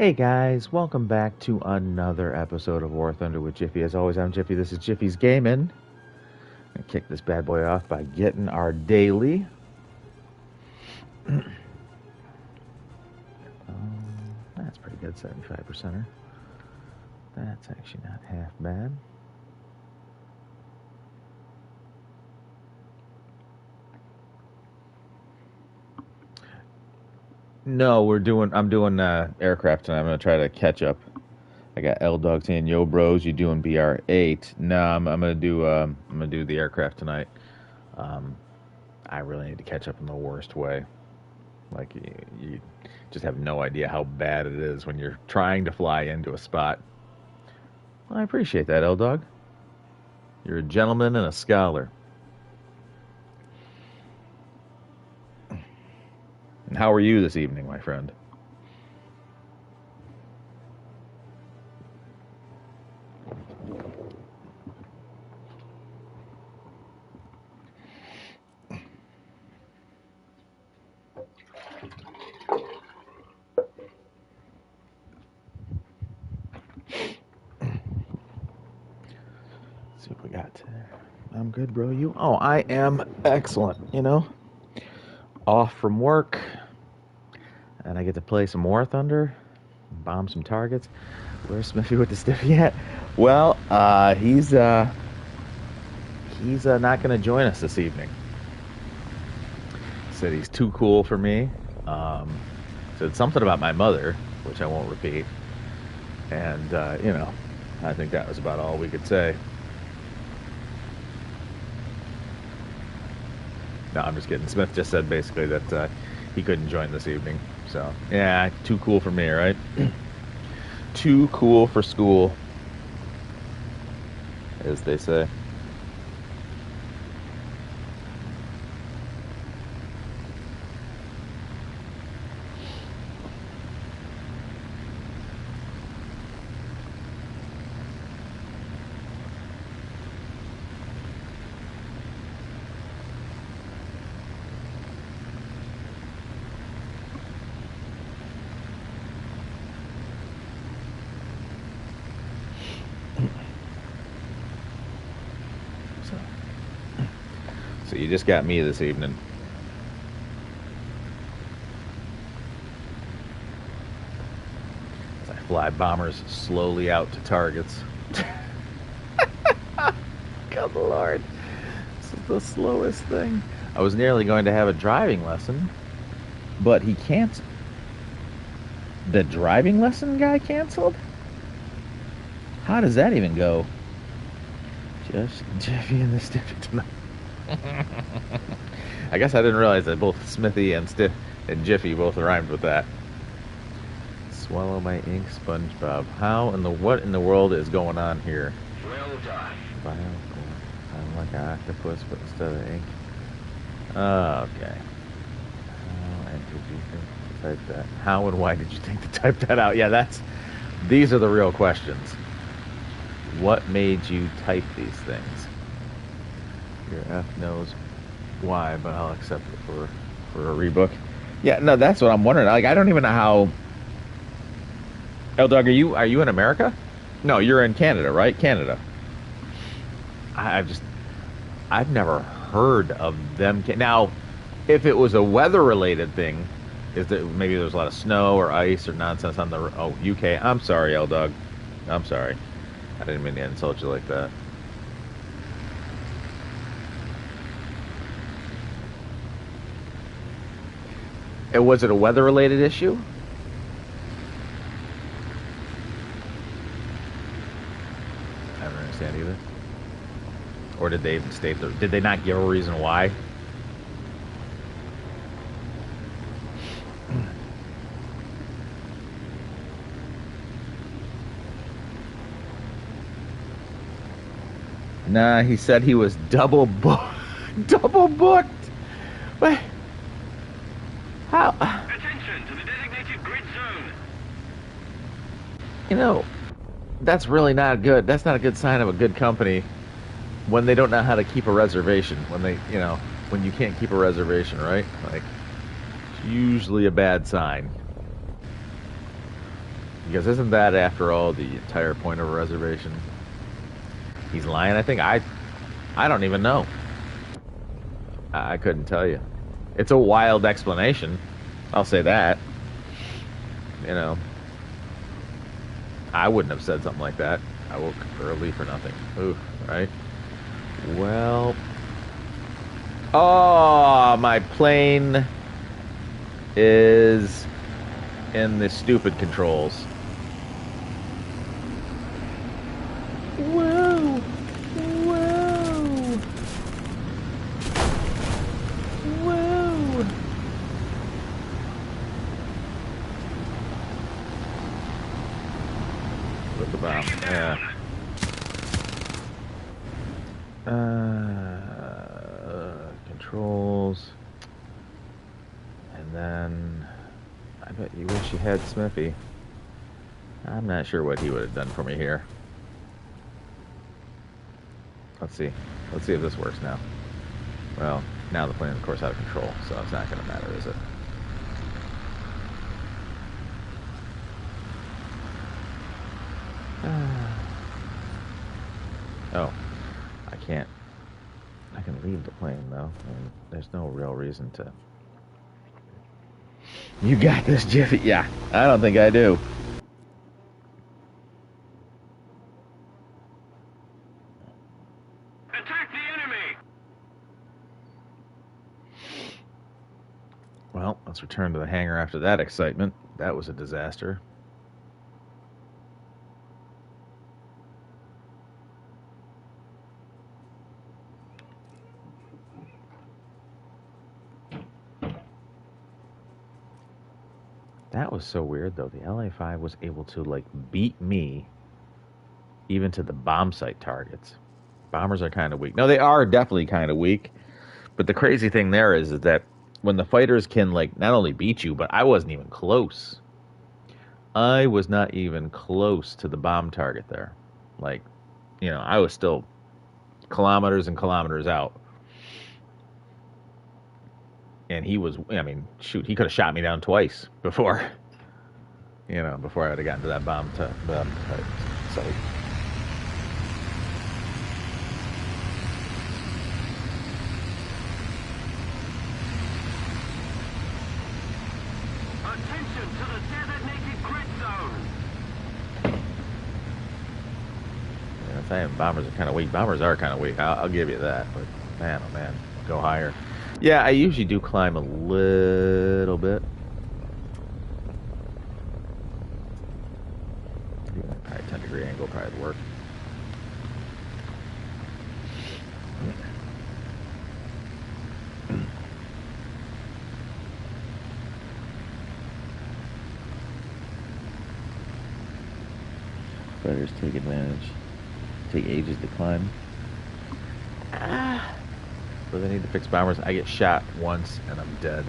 Hey guys, welcome back to another episode of Warthunder with Jiffy. As always, I'm Jiffy. This is Jiffy's Gaming. I'm gonna kick this bad boy off by getting our daily. That's pretty good, 75%er. That's actually not half bad. No, I'm doing aircraft tonight. I'm gonna try to catch up. I got L Dog saying, "Yo, bros, you doing BR8?" No, I'm gonna do the aircraft tonight. I really need to catch up in the worst way. Like you just have no idea how bad it is when you're trying to fly into a spot. Well, I appreciate that, L Dog. You're a gentleman and a scholar. And how are you this evening, my friend? Let's see what we got today. I'm good, bro. You? Oh, I am excellent. You know, off from work, and I get to play some Warthunder, bomb some targets. Where's Smithy with the stiffy at? Well, he's not going to join us this evening. Said he's too cool for me. Said something about my mother, which I won't repeat. And I think that was about all we could say. No, I'm just kidding. Smith just said basically that he couldn't join this evening. So, yeah, too cool for me, right? Too cool for school, as they say. So you just got me this evening. As I fly bombers slowly out to targets. Good Lord. This is the slowest thing. I was nearly going to have a driving lesson, but he can't. The driving lesson guy canceled? How does that even go? Just Jiffy and the Stiffy tonight. I guess I didn't realize that both Smithy and and Jiffy both rhymed with that. Swallow my ink, SpongeBob. What in the world is going on here? Well done. I'm like an octopus, but instead of ink. Okay. How and did you think to type that? How and why did you think to type that out? Yeah, these are the real questions. What made you type these things? Your F knows why, but I'll accept it for a rebook. Yeah, no, that's what I'm wondering. Like, I don't even know how. L-Dog, are you in America? No, you're in Canada, right? Canada. I've never heard of them. Now, if it was a weather-related thing, is that maybe there's a lot of snow or ice or nonsense on the UK? I'm sorry, L-Dog. I'm sorry. I didn't mean to insult you like that. Was it a weather-related issue? I don't understand either. Or did they even state did they not give a reason why? Nah, he said he was double booked. Double booked. Wait. How? Attention to the designated grid zone. You know, that's really not good. That's not a good sign of a good company when they don't know how to keep a reservation. When you can't keep a reservation, right? Like, it's usually a bad sign. Because isn't that, after all, the entire point of a reservation? He's lying. I think I don't even know. I couldn't tell you. It's a wild explanation. I'll say that. You know, I wouldn't have said something like that. I woke early for nothing. Ooh, right? Well, oh, my plane is in the stupid controls. Whoa! Whoa! Whoa! Look the bomb. Yeah. Controls. And then I bet you wish you had Smithy. I'm not sure what he would have done for me here. Let's see. Let's see if this works now. Well, now the plane is, of course, out of control, so it's not going to matter, is it? Oh, I can't. I can leave the plane, though. And there's no real reason to. You got this, Jiffy. Yeah, I don't think I do. Attack the enemy! Well, let's return to the hangar after that excitement. That was a disaster. That was so weird, though. The LA-5 was able to, like, beat me even to the bomb site targets. Bombers are kind of weak. No, they are definitely kind of weak. But the crazy thing there is that when the fighters can, like, not only beat you, but I wasn't even close. I was not even close to the bomb target there. Like, you know, I was still kilometers and kilometers out. And he was, I mean, shoot, he could have shot me down twice before, you know, before I would have gotten to that bomb site. Attention to the designated grid zone! Yeah, I'm saying bombers are kind of weak. Bombers are kind of weak. I'll give you that. But man, oh man, go higher. Yeah, I usually do climb a little bit. Yeah, probably 10-degree angle probably would work. Fighters take advantage. Take ages to climb. So they need to fix bombers. I get shot once and I'm dead.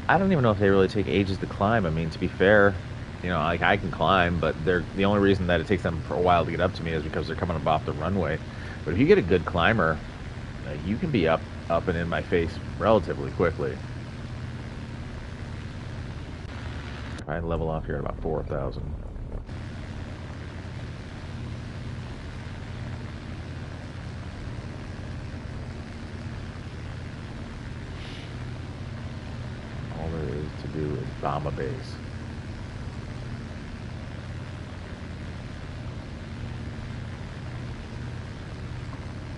I don't even know if they really take ages to climb. I mean, to be fair, you know, like I can climb, but they're the only reason that it takes them for a while to get up to me is because they're coming up off the runway. But if you get a good climber, you can be up and in my face relatively quickly. If I level off here at about 4,000. All there is to do is bomb a base.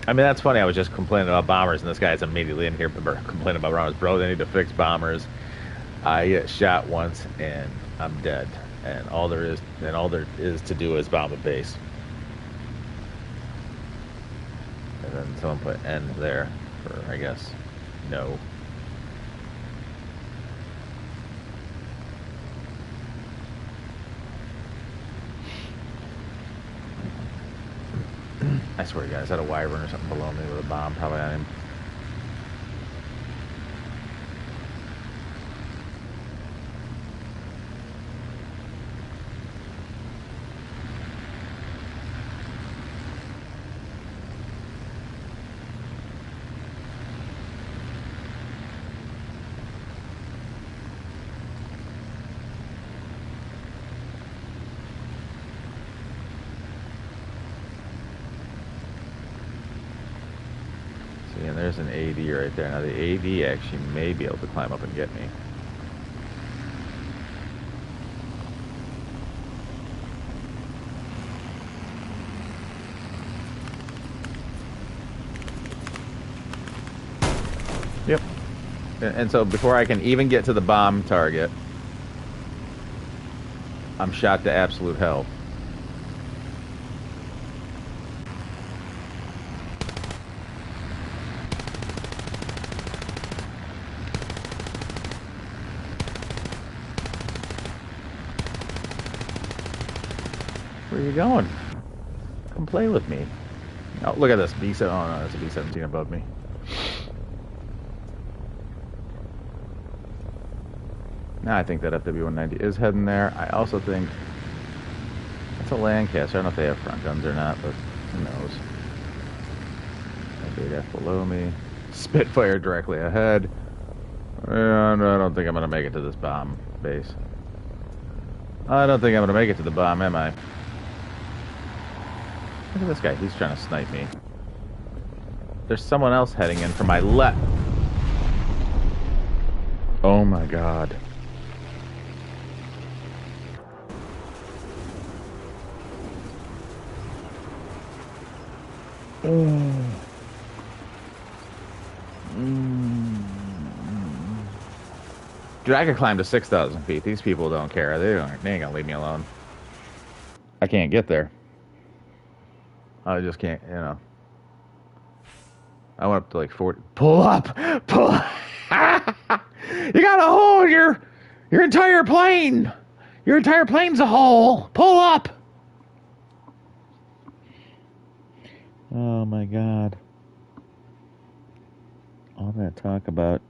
I mean, that's funny. I was just complaining about bombers, and this guy's immediately in here complaining about bombers. Bro, they need to fix bombers. I get shot once, and I'm dead. And all there is to do is bomb a base. And then someone put end there for, I guess, no. I swear to God, is that a wyvern or something below me with a bomb probably on him? There's an AD right there. Now the AD actually may be able to climb up and get me. Yep. And so before I can even get to the bomb target, I'm shot to absolute hell. Where are you going? Come play with me. Oh, look at this. B7. Oh, no, that's a B-17 above me. Now I think that FW-190 is heading there. I also think that's a Lancaster. I don't know if they have front guns or not, but who knows. A big F below me. Spitfire directly ahead. And I don't think I'm going to make it to this bomb base. I don't think I'm going to make it to the bomb, am I? Look at this guy. He's trying to snipe me. There's someone else heading in from my left. Oh my god. Dude, I could climb to 6,000 feet. These people don't care. They ain't gonna leave me alone. I can't get there. I just can't, you know. I went up to like 40. Pull up! Pull up! You gotta hold your entire plane! Your entire plane's a hole! Pull up! Oh my god. All that talk about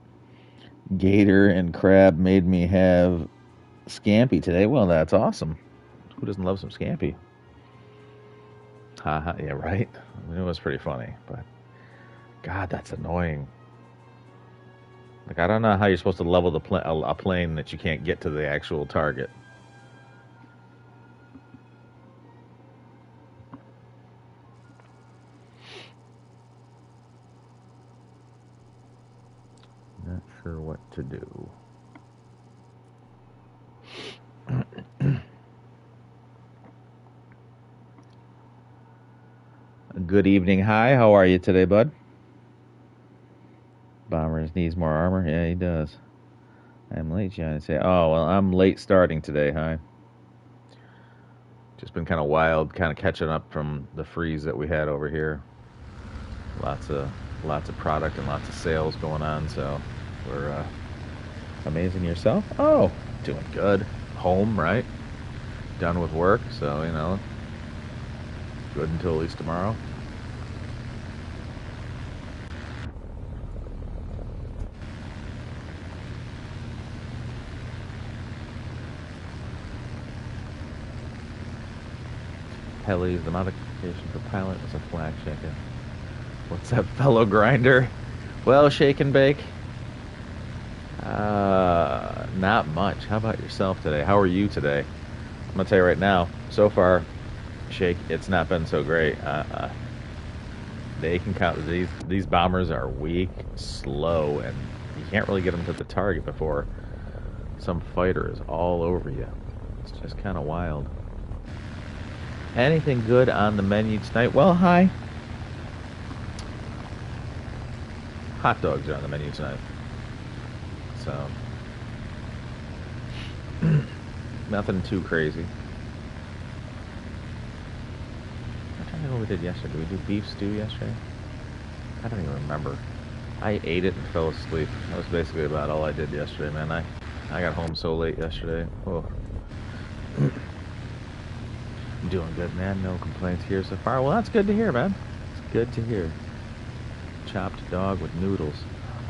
gator and crab made me have scampi today. Well, that's awesome. Who doesn't love some scampi? Haha, yeah, right? I mean, it was pretty funny, but god, that's annoying. Like, I don't know how you're supposed to level a plane that you can't get to the actual target. Not sure what to do. Good evening. Hi, how are you today, bud? Bombers needs more armor. Yeah, he does. I'm late, John. Say, oh well, I'm late starting today. Hi. Just been kind of wild, kind of catching up from the freeze that we had over here. Lots of product and lots of sales going on. So we're amazing. Yourself? Oh, doing good. Home, right? Done with work, so you know, good until at least tomorrow. Helis, the modification for pilot was a flak checker. What's up, fellow grinder? Well, shake and bake. Not much. How about yourself today? How are you today? I'm gonna tell you right now. So far, Shake, it's not been so great. They can count. These bombers are weak, slow, and you can't really get them to the target before some fighter is all over you. It's just kind of wild. Anything good on the menu tonight? Well, hi. Hot dogs are on the menu tonight. So, nothing too crazy. I'm trying to know what we did yesterday. Did we do beef stew yesterday? I don't even remember. I ate it and fell asleep. That was basically about all I did yesterday, man. I got home so late yesterday. Oh. I'm doing good, man. No complaints here so far. Well, that's good to hear, man. It's good to hear. Chopped dog with noodles.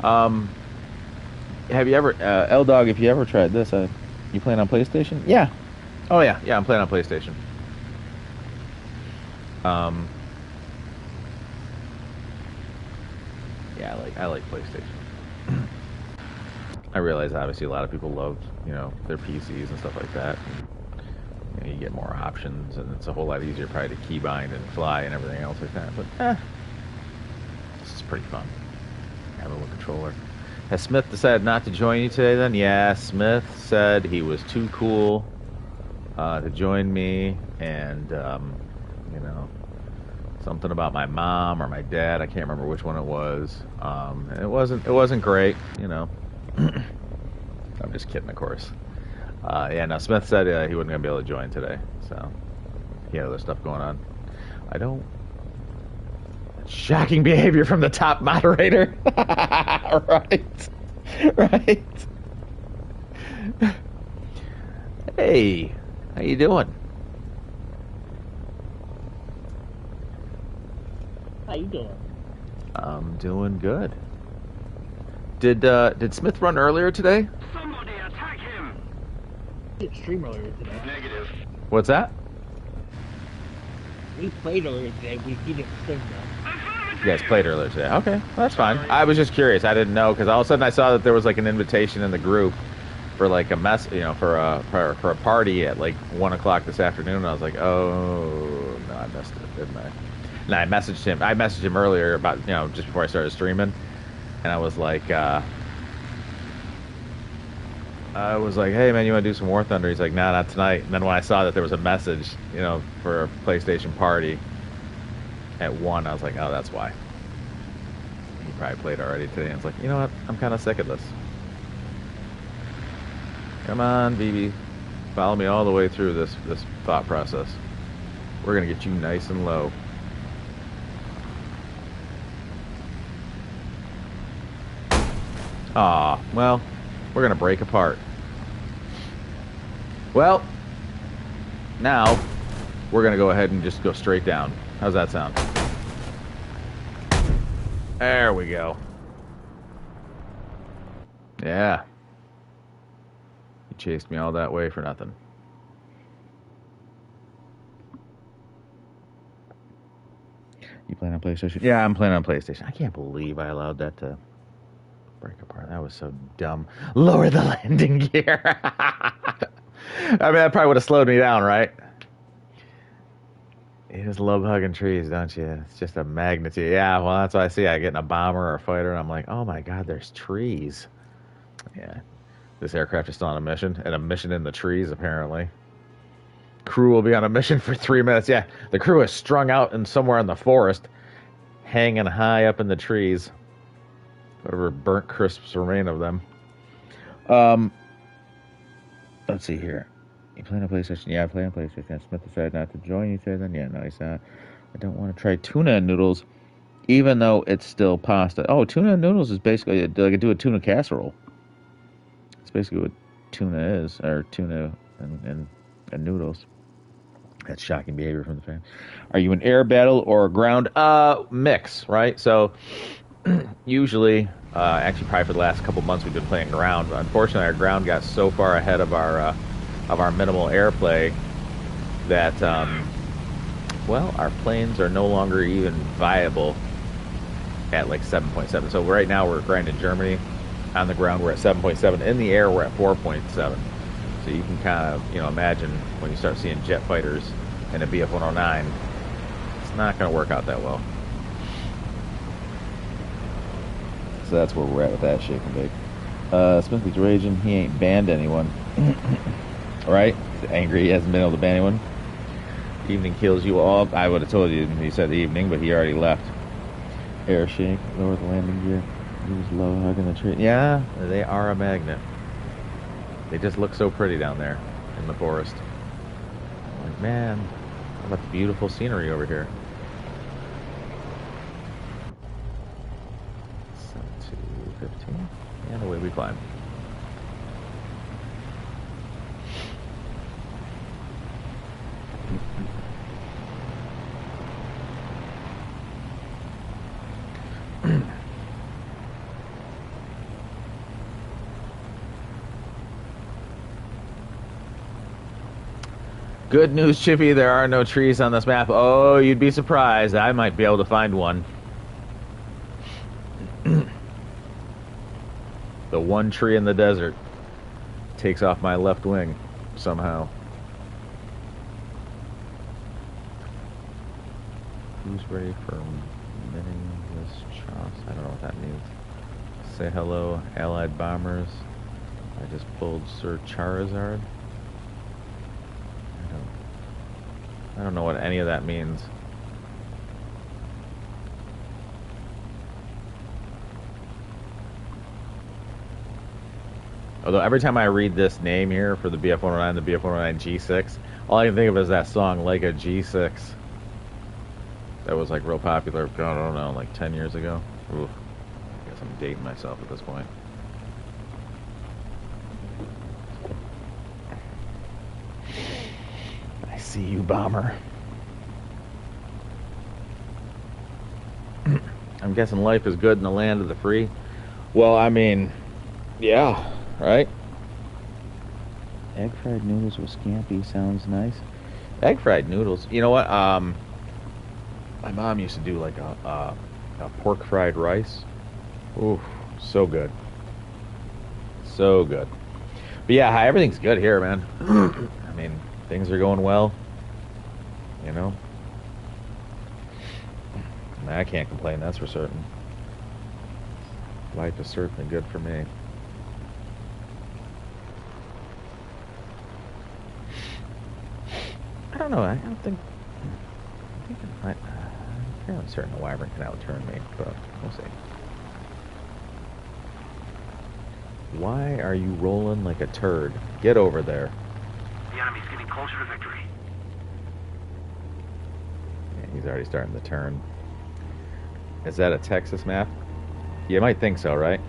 Have you ever, L-Dog, if you ever tried this, you playing on PlayStation? Yeah. Oh, yeah. Yeah, I'm playing on PlayStation. Yeah, I like PlayStation. I realize, obviously, a lot of people love, you know, their PCs and stuff like that. And, you know, you get more options, and it's a whole lot easier probably to keybind and fly and everything else like that. But, this is pretty fun. Have a controller. Has Smith decided not to join you today then? Yeah, Smith said he was too cool to join me, and you know, something about my mom or my dad. I can't remember which one it was. It wasn't great, you know. I'm just kidding, of course. Yeah, no, Smith said he wasn't gonna be able to join today, so he had other stuff going on. I don't. Shocking behavior from the top moderator. Right, right. Hey, how you doing? How you doing? I'm doing good. Did Smith run earlier today? Somebody attack him! We did stream earlier today. Negative. What's that? We played earlier today. We didn't stream though. You guys played earlier today. Okay, well, that's fine. I was just curious. I didn't know because all of a sudden I saw that there was like an invitation in the group for like a mess, you know, for a party at like 1 o'clock this afternoon. And I was like, oh no, I missed it, didn't I? And I messaged him. I messaged him earlier about, you know, just before I started streaming, and I was like, hey man, you want to do some Warthunder? He's like, nah, not tonight. And then when I saw that there was a message, you know, for a PlayStation party at 1, I was like, oh, that's why. He probably played already today. And it's like, you know what? I'm kind of sick of this. Come on, BB. Follow me all the way through this thought process. We're going to get you nice and low. Aw, well, we're going to break apart. Well, now we're going to go ahead and just go straight down. How's that sound? There we go. Yeah. You chased me all that way for nothing. You playing on PlayStation? Yeah, I'm playing on PlayStation. I can't believe I allowed that to break apart. That was so dumb. Lower the landing gear. I mean, that probably would have slowed me down, right? You just love hugging trees, don't you? It's just a magnet. Yeah, well, that's what I see. I get in a bomber or a fighter, and I'm like, oh my god, there's trees. Yeah. This aircraft is still on a mission, and a mission in the trees, apparently. Crew will be on a mission for 3 minutes. Yeah, the crew is strung out in somewhere in the forest, hanging high up in the trees. Whatever burnt crisps remain of them. Let's see here. You playing on PlayStation? Yeah, I play on PlayStation. Smith decided not to join you today then? Yeah, no, he's not. I don't want to try tuna and noodles, even though it's still pasta. Oh, tuna and noodles is basically like I do a tuna casserole. It's basically what tuna is, or tuna and noodles. That's shocking behavior from the fan. Are you an air battle or a ground? Mix, right? So usually, actually probably for the last couple months we've been playing ground. Unfortunately, our ground got so far ahead of our minimal airplay that well, our planes are no longer even viable at like 7.7. So right now we're grinding Germany. On the ground we're at 7.7. In the air we're at 4.7. So you can kind of, you know, imagine when you start seeing jet fighters and a BF-109, it's not going to work out that well. So that's where we're at with that shake and bake. Smithy's raging. He ain't banned anyone. Right? He's angry. He hasn't been able to ban anyone. Evening kills you all. I would have told you he said the evening, but he already left. Air shake. Lower the landing gear. Use low hugging the tree. Yeah, they are a magnet. They just look so pretty down there in the forest. I'm like, man, how about the beautiful scenery over here? 7 to 15. And away we climb. Good news, Chippy, there are no trees on this map. Oh, you'd be surprised. I might be able to find one. The one tree in the desert takes off my left wing somehow. Who's ready for minning this choss? I don't know what that means. say hello, Allied bombers. I just pulled Sir Charizard. I don't know what any of that means. Although every time I read this name here for the BF-109, the BF-109 G6, all I can think of is that song, Like a G6. That was like real popular, I don't know, like 10 years ago. Oof. I guess I'm dating myself at this point. I see you, bomber. I'm guessing life is good in the land of the free. Well, I mean, yeah, right? Egg fried noodles with scampi sounds nice. Egg fried noodles. You know what? My mom used to do like a pork fried rice. Ooh, so good. So good. But yeah, everything's good here, man. I mean, things are going well. You know? I can't complain, that's for certain. Life is certainly good for me. I don't know, I think I'm fairly certain the wyvern can outturn me, but we'll see. Why are you rolling like a turd? Get over there. The enemy's getting closer to victory. Yeah, he's already starting to turn. Is that a Texas map? You might think so, right?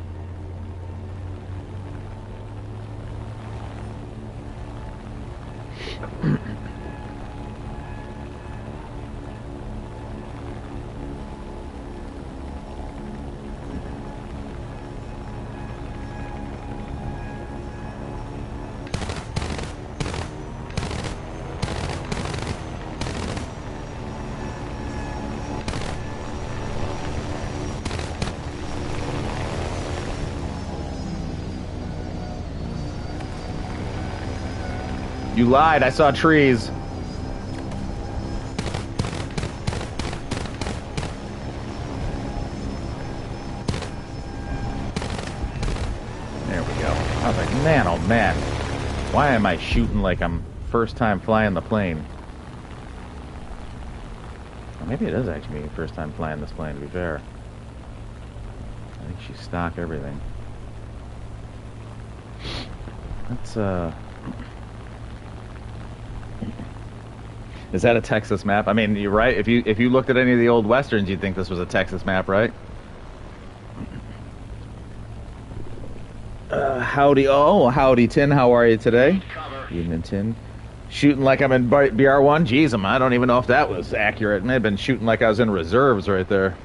You lied, I saw trees. There we go. I was like, man, oh man. Why am I shooting like I'm first time flying the plane? Well, maybe it is actually me first time flying this plane, to be fair. I think she's stock everything. Let's, Is that a Texas map? I mean, you're right. If you looked at any of the old westerns, you'd think this was a Texas map, right? Howdy, oh, howdy, Tin. How are you today? Evening, Tin. Shooting like I'm in BR1? Jeez, I don't even know if that was accurate. May have been shooting like I was in reserves right there.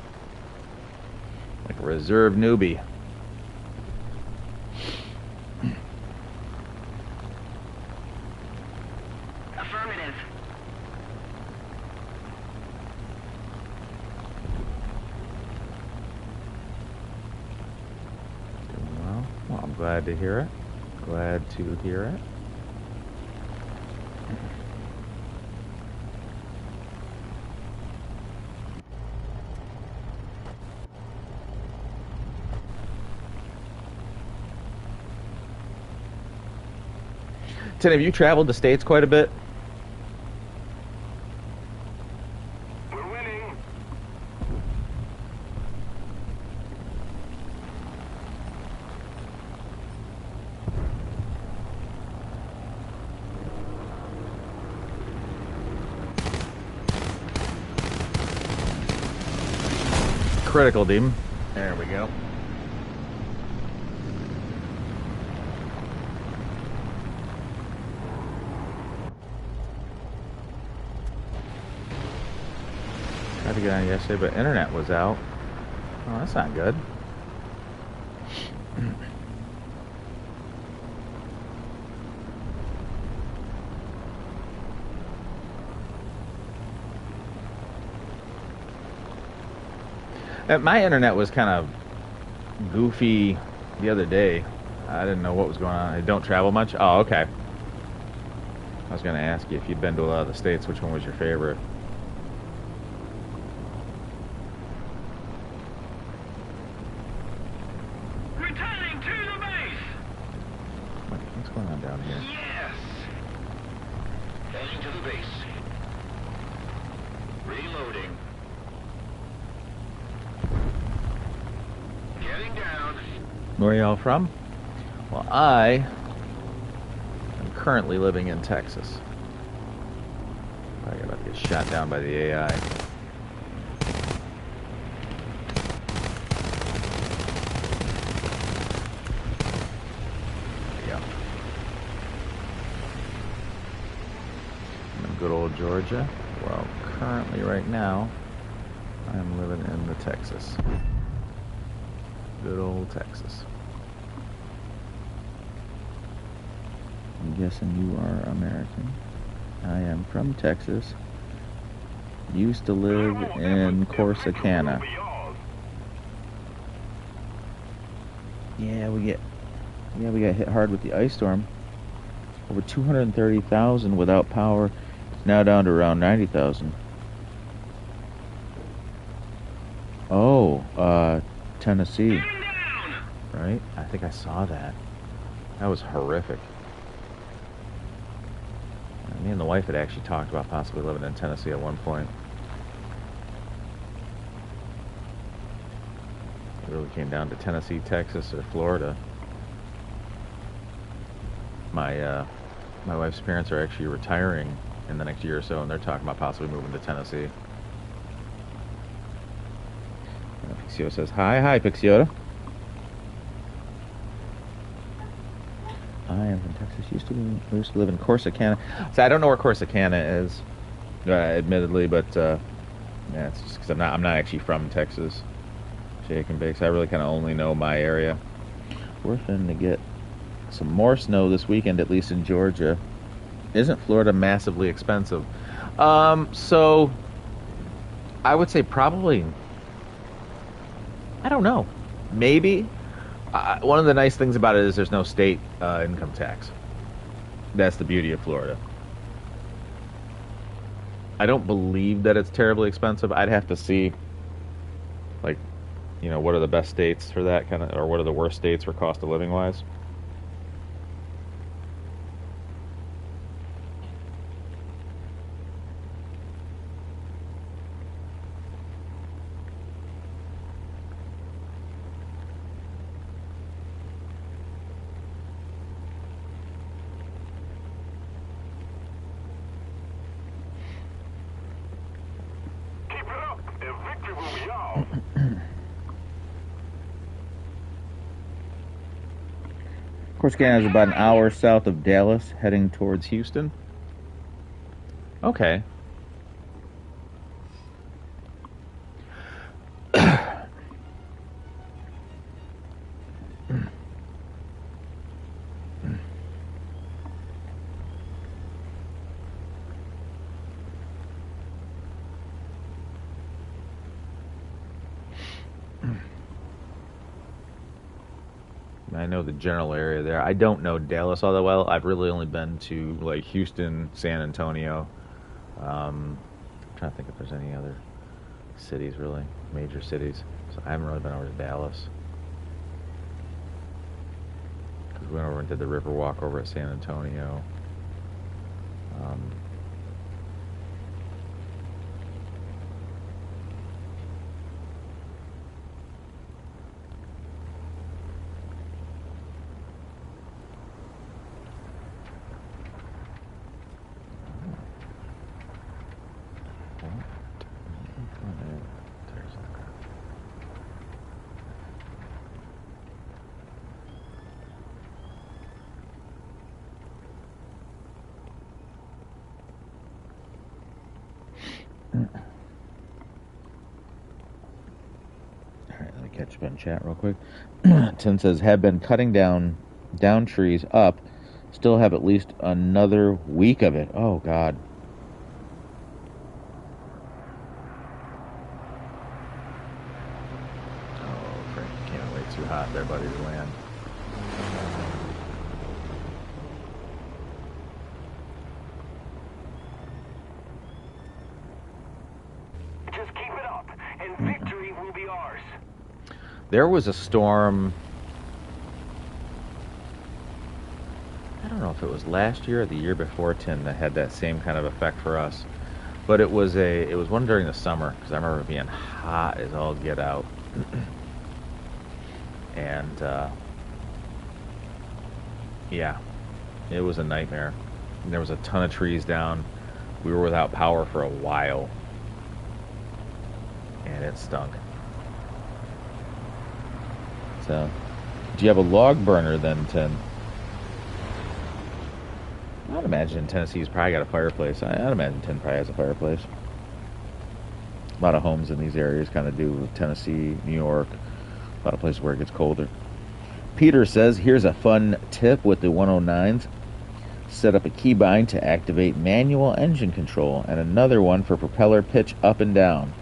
Like a reserve newbie. Affirmative. Well, I'm glad to hear it. Glad to hear it. Tin, have you traveled the States quite a bit? We're winning. Critical, demon. There we go. Tried to get on yesterday, but internet was out. Oh, that's not good. My internet was kind of goofy the other day. I didn't know what was going on. I don't travel much. Oh, okay. I was going to ask you if you'd been to a lot of the states, which one was your favorite? Yes! Heading to the base. Reloading. Getting down. Where are y'all from? Well, I am currently living in Texas. I'm about to get shot down by the AI. Yeah. I'm in good old Georgia. Well, currently, right now, I'm living in the Texas. Good old Texas. I'm guessing you are American. I am from Texas. Used to live in Corsicana. Yeah, we got hit hard with the ice storm. Over 230,000 without power. It's now down to around 90,000. Oh, Tennessee. Right? I think I saw that. That was horrific. Me and the wife had actually talked about possibly living in Tennessee at one point. It really came down to Tennessee, Texas, or Florida. My wife's parents are actually retiring in the next year or so, and they're talking about possibly moving to Tennessee. Pixio says, hi, Pixiota. I am from Texas. Used to live in Corsicana. So I don't know where Corsicana is, admittedly, but yeah, it's just because I'm not actually from Texas. Shake and bake. So I really kind of only know my area. We're finna get some more snow this weekend, at least in Georgia. Isn't Florida massively expensive? So I would say probably. I don't know. Maybe. One of the nice things about it is there's no state income tax. That's the beauty of Florida. I don't believe that it's terribly expensive. I'd have to see, like, what are the best states for that kind of, or what are the worst states for cost of living wise. Corsicana is about an hour south of Dallas, heading towards Houston. Okay. I know the general area there. I don't know Dallas all that well. I've really only been to like Houston, San Antonio. I'm trying to think if there's any other cities, really major cities. So I haven't really been over to Dallas. We went over and did the river walk over at San Antonio. Alright, let me catch up on chat real quick. Tim says, have been cutting down trees up. Still have at least another week of it. Oh, God. Oh, Frank, you can't wait too hot there, buddy, to land. Just keep it up, and victory will be ours. There was a storm. I don't know if it was last year or the year before, Tim, that had that same kind of effect for us. But it was one during the summer because I remember it being hot as all get out, and yeah, it was a nightmare. And there was a ton of trees down. We were without power for a while, and it stunk. So, do you have a log burner then, Tim? I'd imagine Tennessee's probably got a fireplace. I'd imagine Tim probably has a fireplace. A lot of homes in these areas kind of do with Tennessee, New York, a lot of places where it gets colder. Peter says, here's a fun tip with the 109s. Set up a keybind to activate manual engine control and another one for propeller pitch up and down.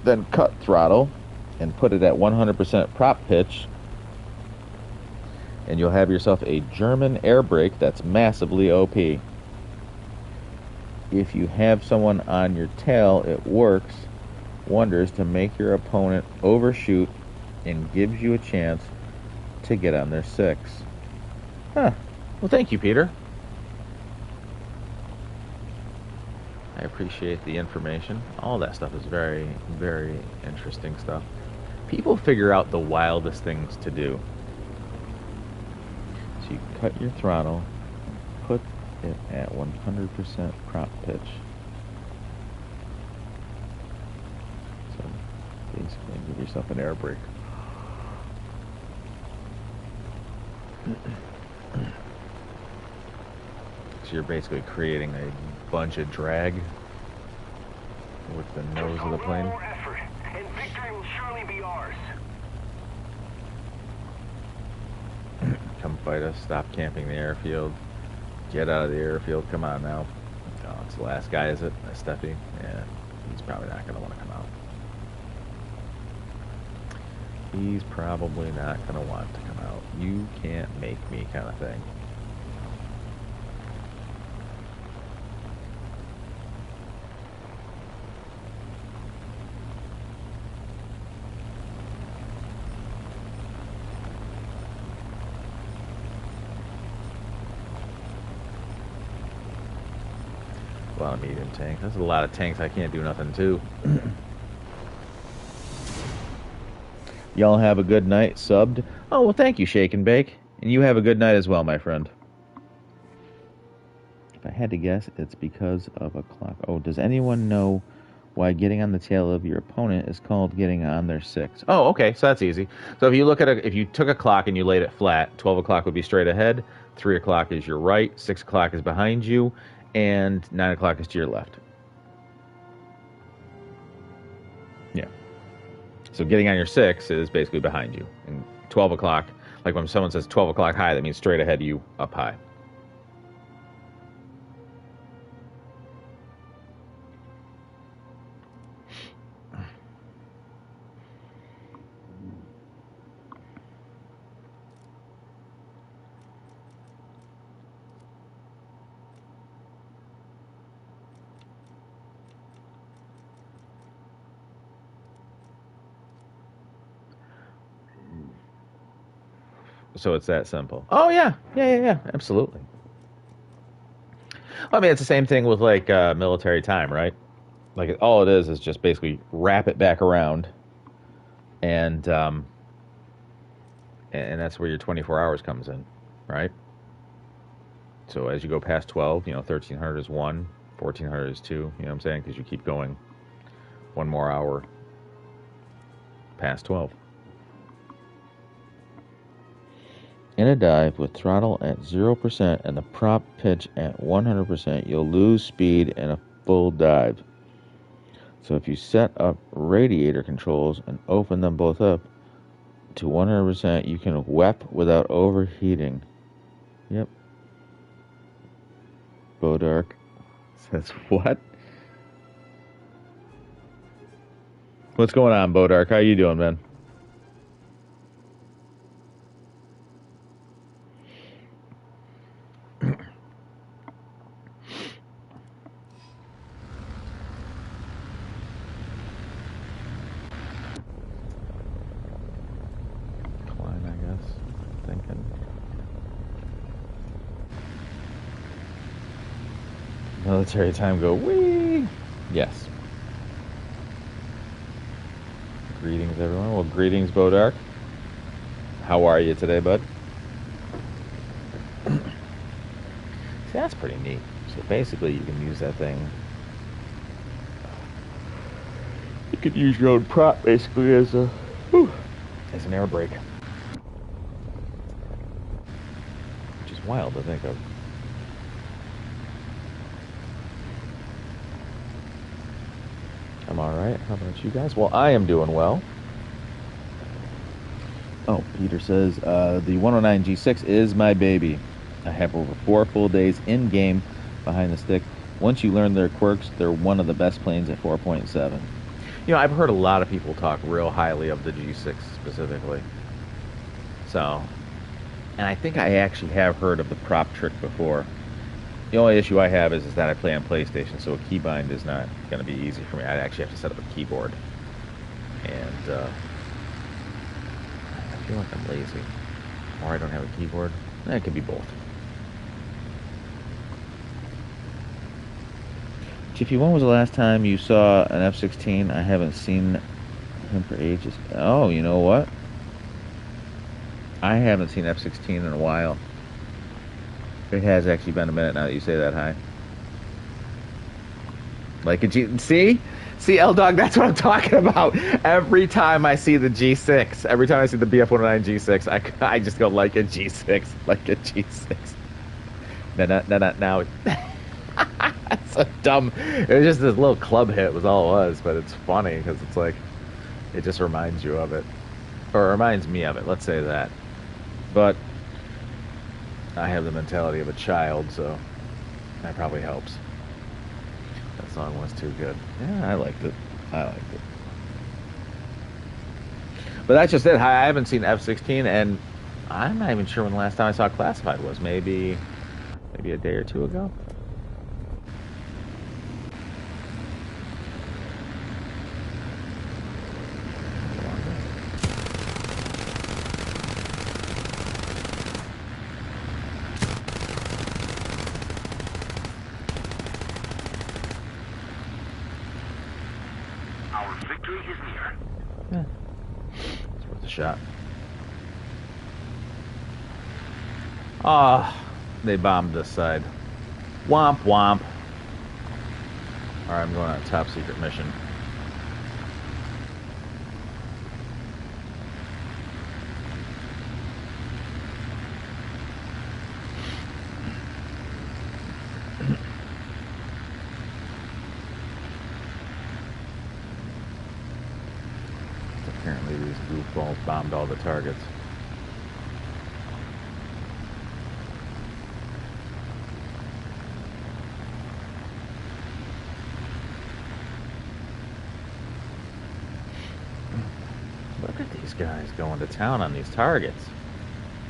Then cut throttle and put it at 100% prop pitch, and you'll have yourself a German air brake that's massively OP. If you have someone on your tail, it works wonders to make your opponent overshoot and gives you a chance to get on their 6. Huh. Well, thank you, Peter. I appreciate the information. All that stuff is very, very interesting stuff. People figure out the wildest things to do. So you cut your throttle, put it at 100% prop pitch. So basically give yourself an air brake. So you're basically creating a bunch of drag with the nose of the plane. More effort, and victory will surely be ours. Come fight us. Stop camping the airfield. Get out of the airfield. Come on now. Oh, it's the last guy, is it? Steffi? Yeah, he's probably not going to want to come out. He's probably not going to want to come out. You can't make me kind of thing. A lot of medium tanks. There's a lot of tanks I can't do nothing to. Y'all have a good night, subbed. Oh, well, thank you, Shake and Bake. And you have a good night as well, my friend. If I had to guess, it's because of a clock. Oh, does anyone know why getting on the tail of your opponent is called getting on their 6? Oh, okay, so that's easy. So if you look at if you took a clock and you laid it flat, 12 o'clock would be straight ahead, 3 o'clock is your right, 6 o'clock is behind you, and 9 o'clock is to your left. Yeah. So getting on your 6 is basically behind you. And 12 o'clock, like when someone says 12 o'clock high, that means straight ahead of you, up high. So it's that simple. Oh, yeah. Yeah. Absolutely. I mean, it's the same thing with, like, military time, right? Like, all it is just basically wrap it back around, and that's where your 24 hours comes in, right? So as you go past 12, 1300 is 1, 1400 is 2, you know what I'm saying? Because you keep going one more hour past 12. In a dive with throttle at 0% and the prop pitch at 100%, you'll lose speed in a full dive. So if you set up radiator controls and open them both up to 100%, you can WEP without overheating. Yep. Bodark says what? What's going on, Bodark? How you doing, man? Military time go wee. Yes. Greetings, everyone. Well, greetings, Bodark. How are you today, bud? See, that's pretty neat. So basically, you can use that thing. You could use your own prop basically as a as an air brake, which is wild to think of. I'm all right. How about you guys? Well, I am doing well. Oh, Peter says the 109 G6 is my baby. I have over 4 full days in game behind the stick. Once you learn their quirks, they're one of the best planes at 4.7. You know, I've heard a lot of people talk real highly of the G6 specifically. So, and I think I actually have heard of the prop trick before. The only issue I have is that I play on PlayStation, so a keybind is not going to be easy for me. I actually have to set up a keyboard. And I feel like I'm lazy. Or I don't have a keyboard. It could be both. Chiefy, when was the last time you saw an F-16? I haven't seen him for ages. Oh, you know what? I haven't seen F-16 in a while. It has actually been a minute now that you say that, hi. Like a G... See? See, L-Dog, that's what I'm talking about. Every time I see the G6, every time I see the BF-109 G6, I just go, like a G6, like a G6. Now. That's so dumb. It was just this little club hit was all it was, but it's funny because it's like, it just reminds you of it. Or it reminds me of it, let's say that. But I have the mentality of a child, so that probably helps. That song was too good. Yeah, I liked it. But that's just it. I haven't seen F-16, and I'm not even sure when the last time I saw Classified was. Maybe a day or two ago. Shot. Ah, they bombed this side. Womp womp. Alright, I'm going on a top secret mission. Apparently these goofballs bombed all the targets. Look at these guys going to town on these targets.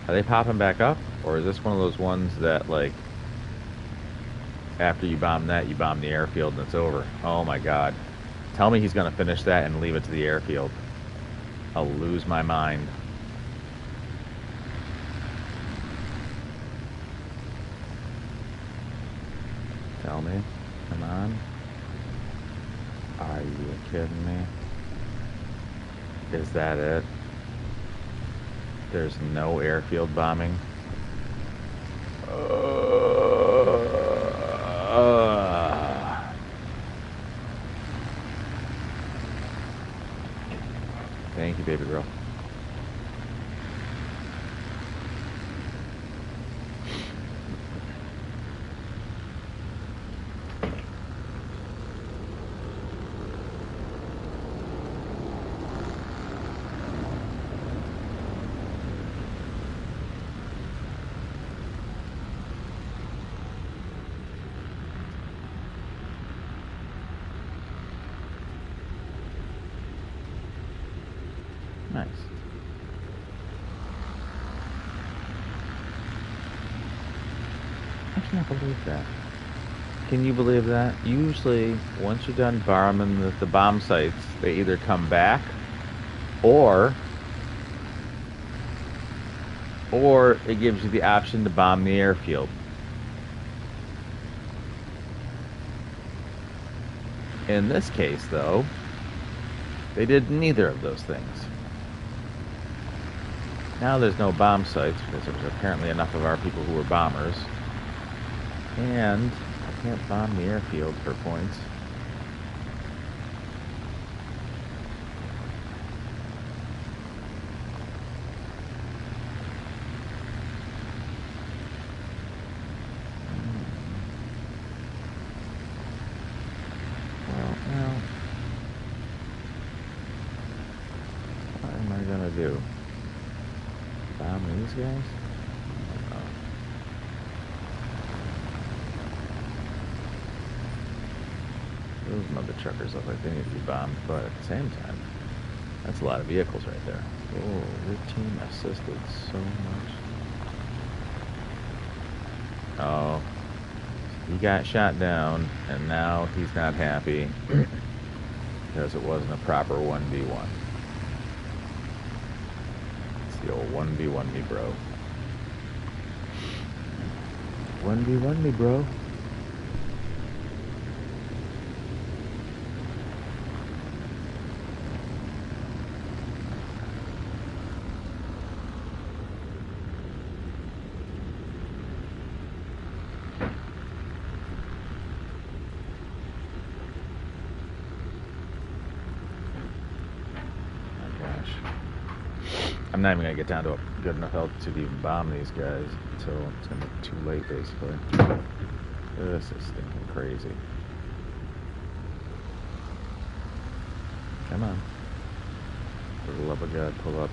Are they popping back up? Or is this one of those ones that, like, after you bomb that, you bomb the airfield and it's over? Oh my god. Tell me he's going to finish that and leave it to the airfield. I'll lose my mind. Tell me. Come on. Are you kidding me? Is that it? There's no airfield bombing? Thank you, baby girl. Nice. I can't believe that. Can you believe that? Usually, once you're done bombing the bomb sites, they either come back or it gives you the option to bomb the airfield. In this case, though, they did neither of those things. Now there's no bomb sites because there was apparently enough of our people who were bombers. And I can't bomb the airfield for points. Well, what am I gonna do? Bomb these guys? Those mother truckers look like they need to be bombed, but at the same time, that's a lot of vehicles right there. Oh, your team assisted so much. Oh, he got shot down, and now he's not happy because it wasn't a proper 1v1. It's the old 1v1 me, bro. 1v1 me, bro. I'm not even gonna get down to a good enough altitude to even bomb these guys until it's gonna be too late, basically. This is stinking crazy. Come on. For the love of God, pull up.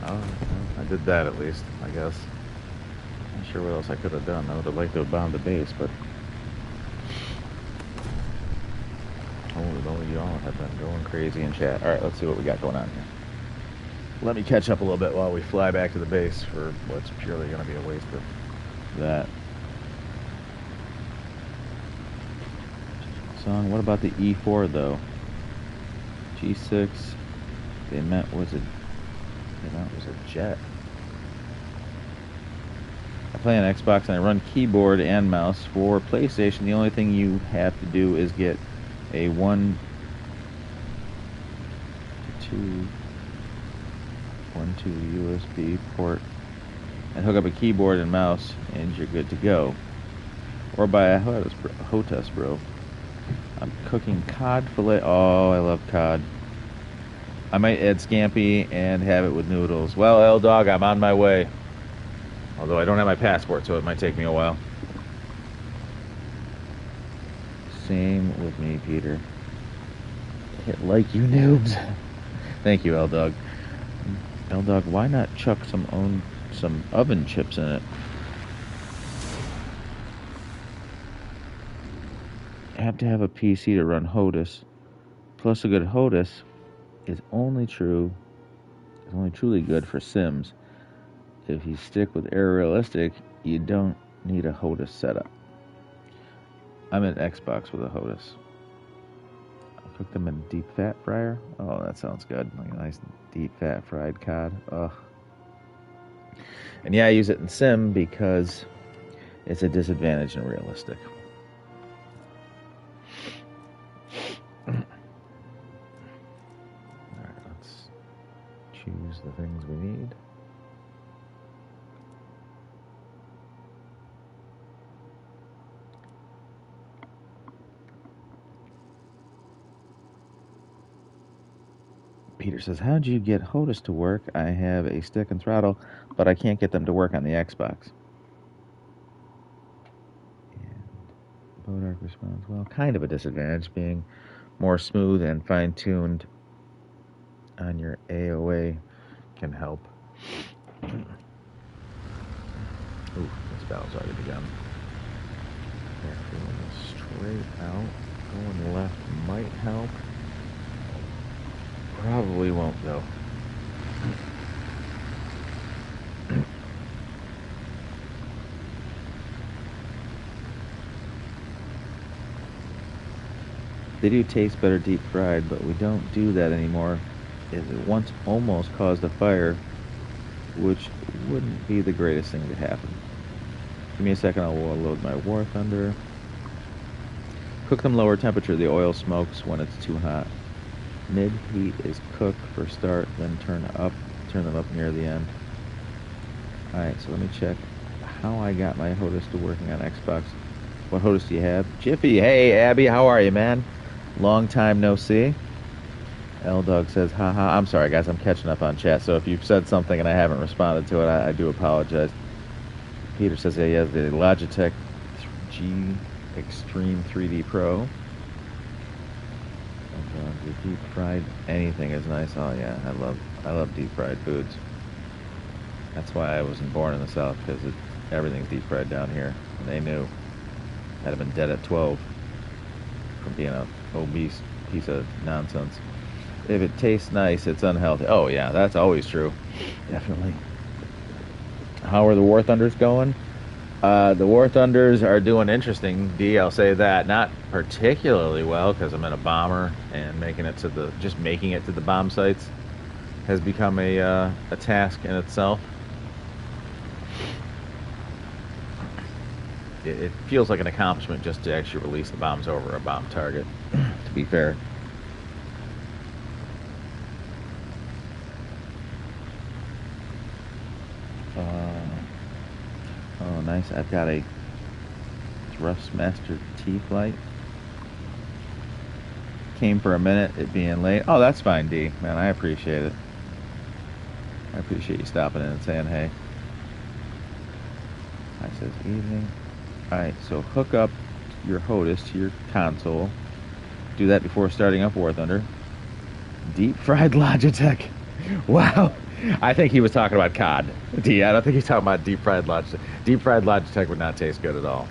Oh, well, I did that at least, I guess. Not sure what else I could have done. I would have liked to have bombed the base, but holy moly, y'all have been going crazy in chat. Alright, let's see what we got going on here. Let me catch up a little bit while we fly back to the base for what's purely going to be a waste of that. Song, what about the E4 though? G6, they meant was a jet. I play on Xbox and I run keyboard and mouse. For PlayStation, the only thing you have to do is get a 1 to 2 USB port and hook up a keyboard and mouse and you're good to go. Or buy a HOTUS, bro. I'm cooking cod fillet. Oh, I love cod. I might add scampi and have it with noodles. Well, L-Dog, I'm on my way. Although I don't have my passport, so it might take me a while. Same with me, Peter. Hit like, you noobs. Thank you, L-Dog. L-Dog, why not chuck some oven chips in it? I have to have a PC to run HOTUS. Plus, a good HOTUS is only truly good for Sims. If you stick with Air Realistic, you don't need a HOTUS setup. I'm an Xbox with a HOTUS. I'll cook them in a deep fat fryer. Oh, that sounds good. Like a nice deep fat fried cod. Ugh. And yeah, I use it in Sim because it's a disadvantage in Realistic. Choose the things we need. Peter says, how'd you get HOTUS to work? I have a stick and throttle, but I can't get them to work on the Xbox. And Bodark responds, well, kind of a disadvantage, being more smooth and fine-tuned on your AOA can help. Ooh, this battle's already begun. Straight out. Going left might help. Probably won't though. They do taste better deep fried, but we don't do that anymore. It once almost caused a fire, which wouldn't be the greatest thing to happen. Give me a second, I'll load my Warthunder. Cook them lower temperature. The oil smokes when it's too hot. Mid-heat is cook for start, then turn them up near the end. Alright, so let me check how I got my HOTAS to working on Xbox. What HOTAS do you have? Jiffy, hey Abby, how are you, man? Long time no see. L-Dog says, haha. I'm sorry, guys, I'm catching up on chat, so if you've said something and I haven't responded to it, I do apologize. Peter says he has the Logitech G Extreme 3D Pro. The deep fried anything is nice. Oh yeah, I love deep fried foods. That's why I wasn't born in the South, because everything's deep fried down here. And they knew. I'd have been dead at 12 from being an obese piece of nonsense. If it tastes nice, it's unhealthy. Oh yeah, that's always true. Definitely. How are the Warthunders going? The Warthunders are doing interesting, D, I'll say that. Not particularly well, because I'm in a bomber, and making it to the bomb sites has become a task in itself. It feels like an accomplishment just to actually release the bombs over a bomb target, to be fair. Oh, nice. I've got a Thrustmaster T-Flight. Came for a minute, it being late. Oh, that's fine, D. Man, I appreciate it. I appreciate you stopping in and saying hey. I says evening. Alright, so hook up your HOTAS to your console. Do that before starting up Warthunder. Deep fried Logitech. Wow. I think he was talking about COD. D, I don't think he's talking about deep fried Logitech. Deep fried Logitech would not taste good at all.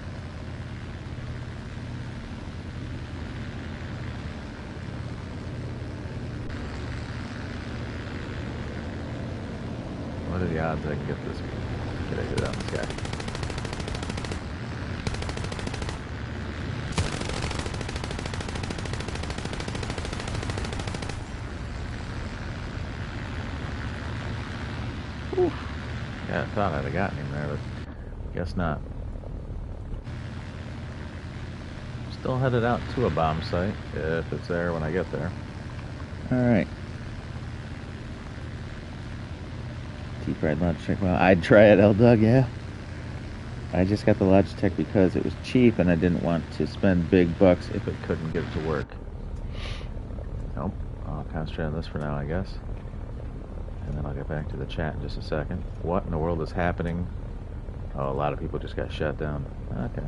What are the odds I can get this? Get a hit on this guy? Oof. Yeah, I thought I'd have gotten him there, but guess not. Still headed out to a bomb site, if it's there when I get there. Alright. Deep-fried Logitech. Well, I'd try it, L-Dug, yeah. I just got the Logitech because it was cheap and I didn't want to spend big bucks if it couldn't get it to work. Nope. I'll concentrate on this for now, I guess. And then I'll get back to the chat in just a second. What in the world is happening? Oh, a lot of people just got shut down. Okay.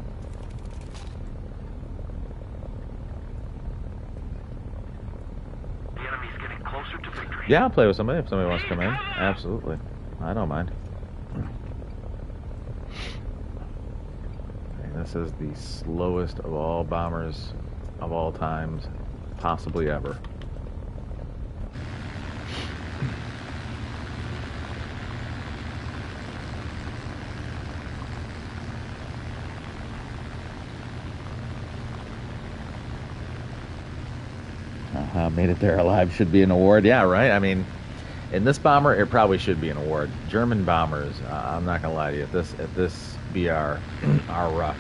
The enemy's getting closer to victory. Yeah, I'll play with somebody if somebody wants to come in. Absolutely. I don't mind. Okay, this is the slowest of all bombers of all times, possibly ever. Made it there alive should be an award. Yeah, right? I mean, in this bomber, it probably should be an award. German bombers, I'm not going to lie to you, at this BR are rough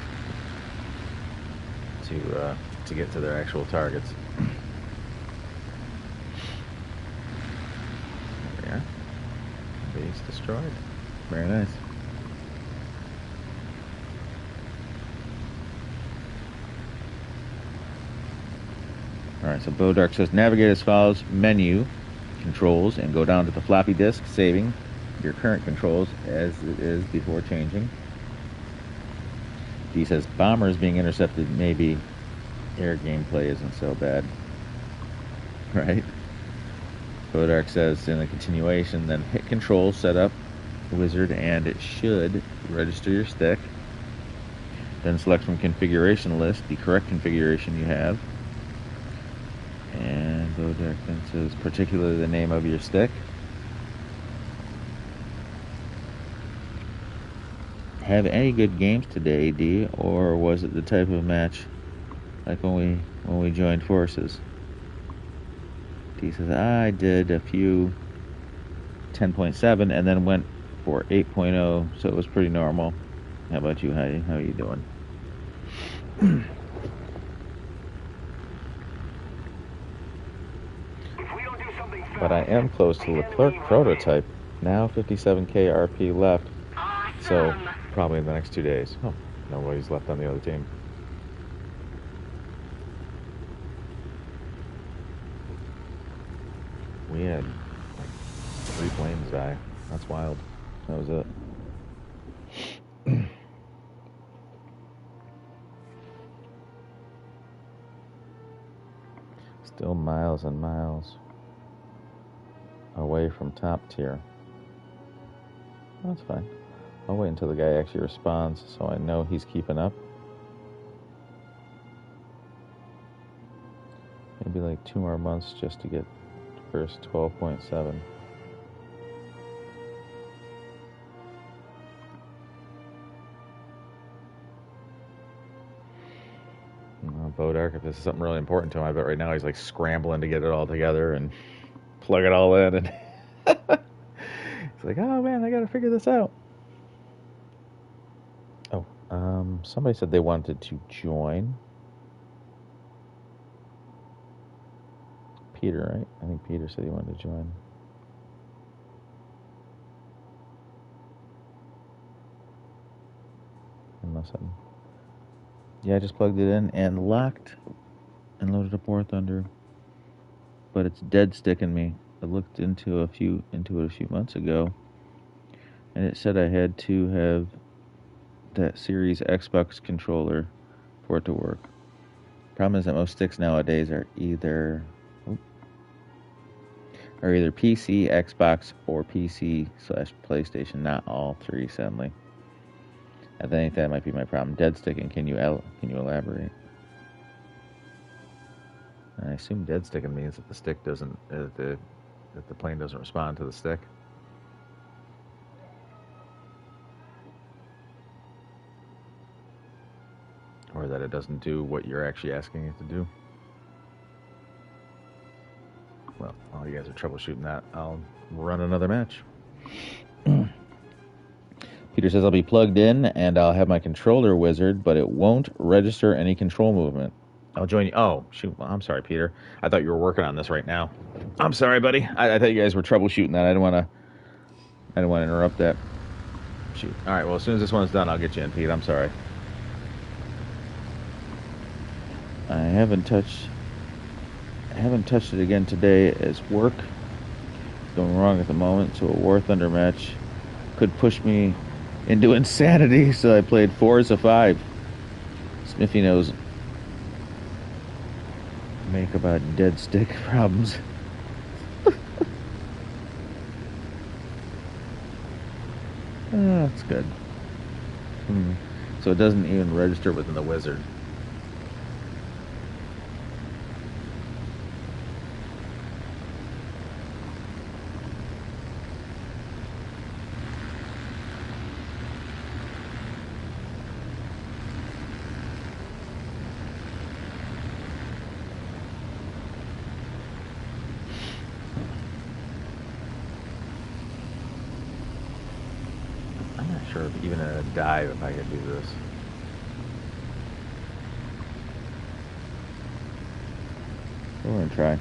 to get to their actual targets. There we are. Base destroyed. Very nice. Alright, so Bodark says navigate as follows: menu, controls, and go down to the floppy disk, saving your current controls as it is before changing. D says bombers being intercepted, maybe air gameplay isn't so bad. Right? Bodark says in the continuation, then hit control, set up wizard, and it should register your stick. Then select from configuration list the correct configuration you have. Bojack says, particularly the name of your stick. Have any good games today, D, or was it the type of match like when we joined forces? D says, I did a few 10.7 and then went for 8.0, so it was pretty normal. How about you? How are you doing? But I am close to Leclerc prototype. Now 57k RP left, so probably in the next 2 days. Oh, nobody's left on the other team. We had like 3 planes die. That's wild. That was it. Still miles and miles away from top tier. That's fine. I'll wait until the guy actually responds so I know he's keeping up. Maybe like 2 more months just to get first 12.7. Bodark, if this is something really important to him, I bet right now he's like scrambling to get it all together and plug it all in, and he's like, oh man, I gotta figure this out. Oh, somebody said they wanted to join. Peter, right? I think Peter said he wanted to join. Unless I'm... Yeah, I just plugged it in and locked and loaded up Warthunder, but it's dead sticking me. I looked into it a few months ago, and it said I had to have that Series Xbox controller for it to work. Problem is that most sticks nowadays are either PC, Xbox, or PC/PlayStation. Not all three, sadly. I think that might be my problem. Dead sticking. Can you elaborate? I assume dead sticking means that the stick doesn't, that the plane doesn't respond to the stick. Or that it doesn't do what you're actually asking it to do. Well, while you guys are troubleshooting that, I'll run another match. Peter says I'll be plugged in and I'll have my controller wizard, but it won't register any control movement. I'll join you. Oh, shoot. Well, I'm sorry, Peter. I thought you were working on this right now. I'm sorry, buddy. I thought you guys were troubleshooting that. I didn't want to interrupt that. Shoot. All right. Well, as soon as this one's done, I'll get you in, Pete. I'm sorry. I haven't touched it again today as work is going wrong at the moment, so a Warthunder match could push me into insanity, so I played Forza 5. Smithy knows make about dead stick problems. That's good. So it doesn't even register within the wizard. Sure, even in a dive, if I could do this. We're gonna try.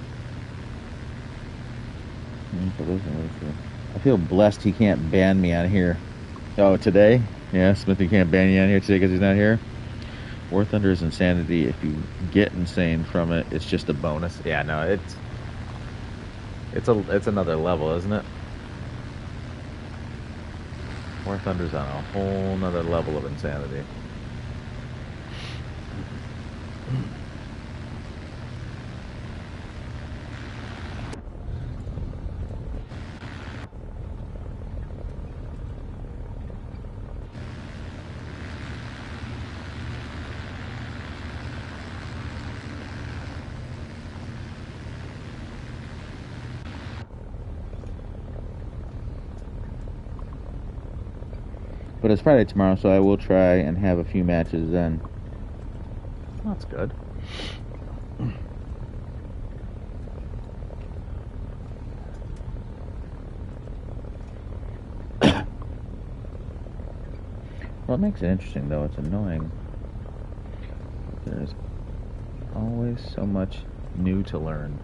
I feel blessed he can't ban me on here. Oh, today? Yeah, Smithy can't ban you on here today because he's not here. Warthunder is insanity. If you get insane from it, it's just a bonus. Yeah, no, it's another level, isn't it? Warthunder's on a whole nother level of insanity. But it's Friday tomorrow, so I will try and have a few matches then. That's good. Well, it makes it interesting, though. It's annoying. There's always so much new to learn.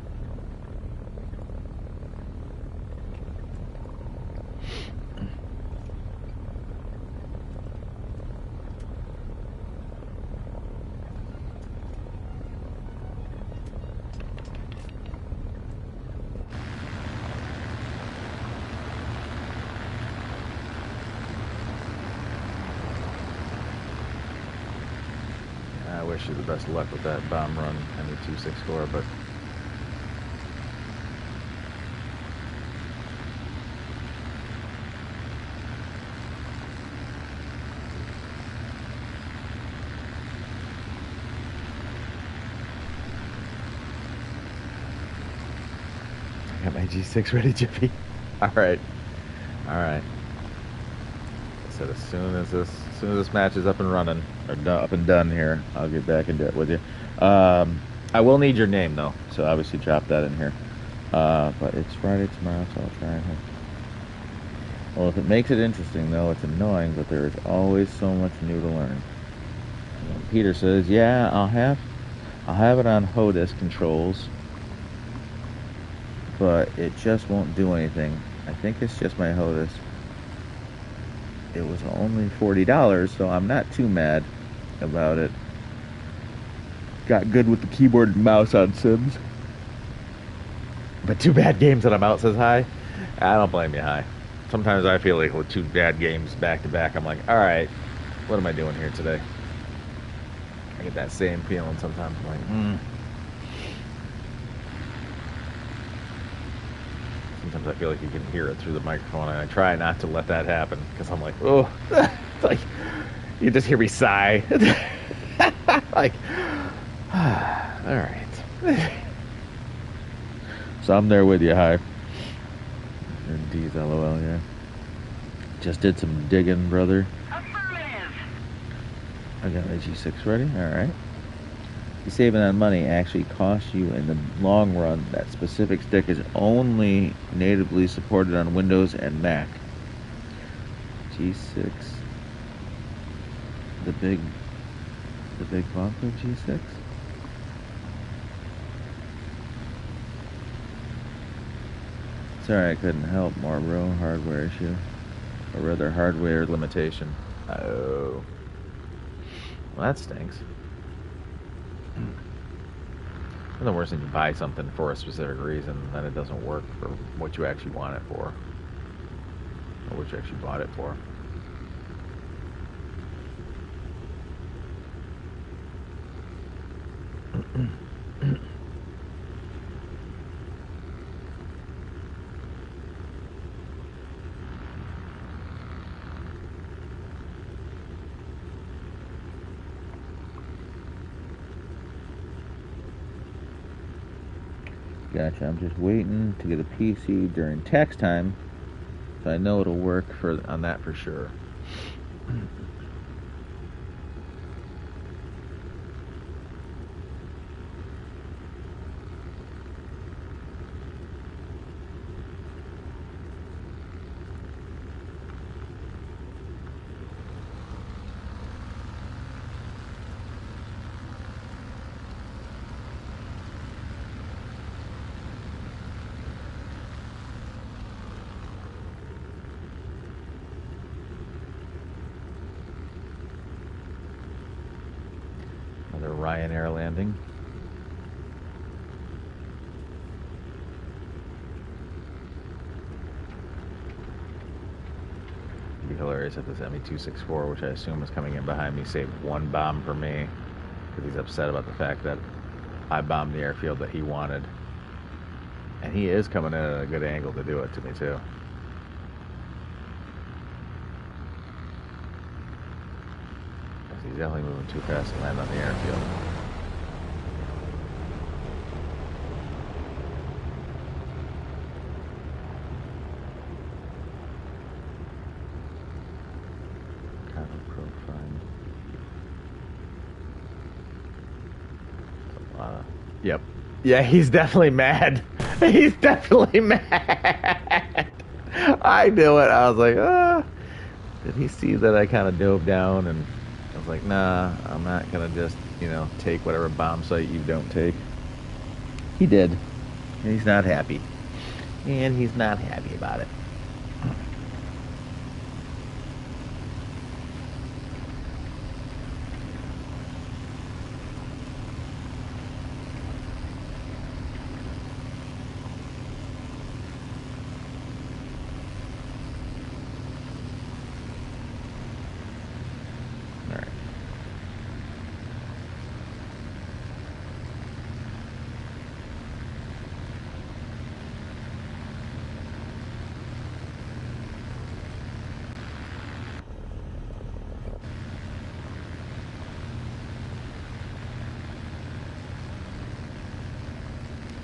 I wish you the best of luck with that bomb run ME-264, but I got my G6 ready, Jiffy. All right. I said as soon as this match is up and running or up and done here, I'll get back into it with you. I will need your name though, so obviously drop that in here. But it's Friday tomorrow, so I'll try and have. Well, if it makes it interesting though, it's annoying, but there is always so much new to learn. And Peter says, "Yeah, I'll have it on HODIS controls, but it just won't do anything. I think it's just my HODIS. It was only $40, so I'm not too mad about it. Got good with the keyboard and mouse on Sims. But 2 bad games that I'm out, says Hi. I don't blame you, Hi. Sometimes I feel like with 2 bad games back to back, I'm like, alright, what am I doing here today? I get that same feeling sometimes. I'm like, Sometimes I feel like you can hear it through the microphone, and I try not to let that happen because I'm like, oh, it's like you just hear me sigh. Like, all right. So I'm there with you, Hi. D's LOL, yeah. Just did some digging, brother. Affirmative. I got my G6 ready. All right. Saving on money actually costs you in the long run. That specific stick is only natively supported on Windows and Mac. G6, the big bump of G6. Sorry, I couldn't help more, bro. Hardware issue, or rather, hardware limitation. Oh, well, that stinks. Nothing worse than you buy something for a specific reason, then it doesn't work for what you actually want it for, or what you actually bought it for. Gotcha. I'm just waiting to get a PC during tax time, so I know it'll work on that for sure. Ryanair landing. It'd be hilarious if this ME-264, which I assume is coming in behind me, saved 1 bomb for me, because he's upset about the fact that I bombed the airfield that he wanted. And he is coming in at a good angle to do it to me, too. He's definitely moving too fast to land on the airfield. Yep. Yeah, he's definitely mad. He's definitely mad. I knew it. I was like, did he see that I kind of dove down? And I was like, nah, I'm not going to just, take whatever bomb site you don't take. He did. And he's not happy. And he's not happy about it.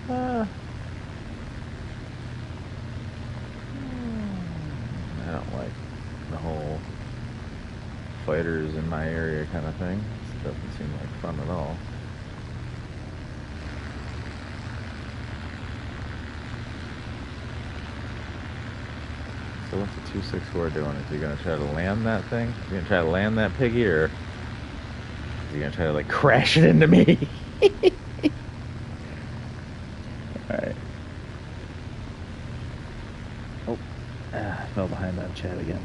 All right. I don't like the whole fighters in my area kind of thing. It doesn't seem like fun at all. So what's the 264 doing? Is he going to try to land that thing? Is he going to try to land that piggy, or is he going to try to, like, crash it into me? Alright. Oh, I fell behind on chat again.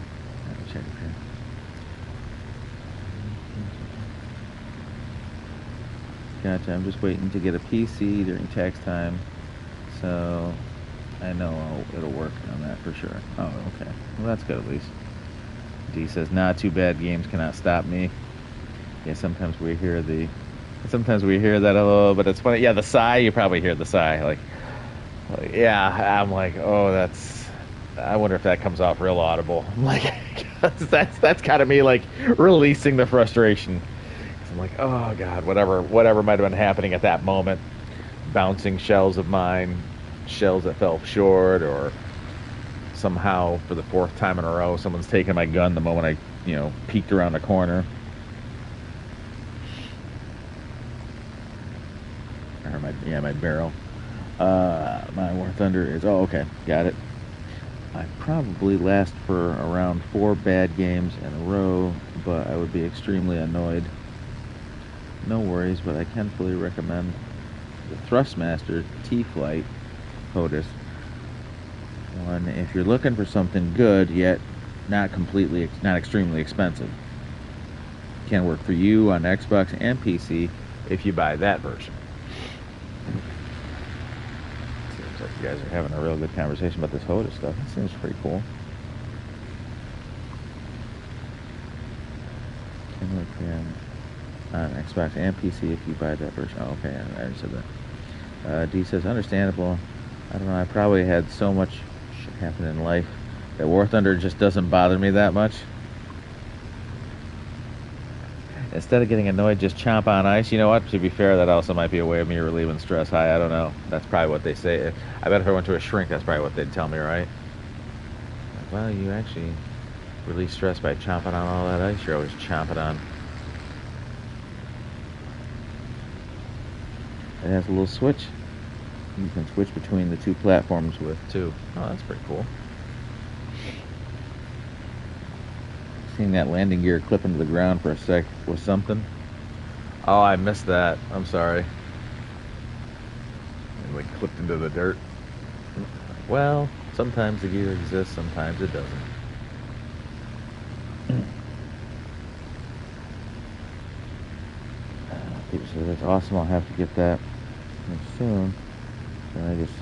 Let me check it here. Gotcha, I'm just waiting to get a PC during tax time, so I know it'll work on that for sure. Oh, okay. Well, that's good at least. D says, not too bad, games cannot stop me. Yeah, sometimes we hear that a little, but it's funny. Yeah, the sigh, you probably hear the sigh. Like yeah, I'm like, oh, I wonder if that comes off real audible. I'm like, that's kind of me, like, releasing the frustration. I'm like, oh, God, whatever might have been happening at that moment. Bouncing shells of mine, shells that fell short, or somehow for the fourth time in a row, someone's taken my gun the moment I, peeked around the corner. Or my barrel. My Warthunder is, oh, okay, got it. I probably last for around 4 bad games in a row, but I would be extremely annoyed. No worries, but I can fully recommend the Thrustmaster T-Flight POTUS one if you're looking for something good yet not extremely expensive. Can work for you on Xbox and PC if you buy that version. Seems like you guys are having a real good conversation about this HOTUS stuff. It seems pretty cool. Can work on Xbox and PC if you buy that version. Oh, okay, I already said that. D says, understandable. I don't know, I probably had so much shit happen in life that Warthunder just doesn't bother me that much. Instead of getting annoyed, just chomp on ice. You know what? To be fair, that also might be a way of me relieving stress. I don't know. That's probably what they say. I bet if I went to a shrink, that's probably what they'd tell me, right? Like, well, you actually relieve stress by chomping on all that ice you're always chomping on. It has a little switch you can switch between the 2 platforms with, too. Oh, that's pretty cool. Seeing that landing gear clip into the ground for a sec was something. Oh, I missed that. I'm sorry. It like clipped into the dirt. Well, sometimes the gear exists, sometimes it doesn't. People say that's awesome. I'll have to get that soon. And I just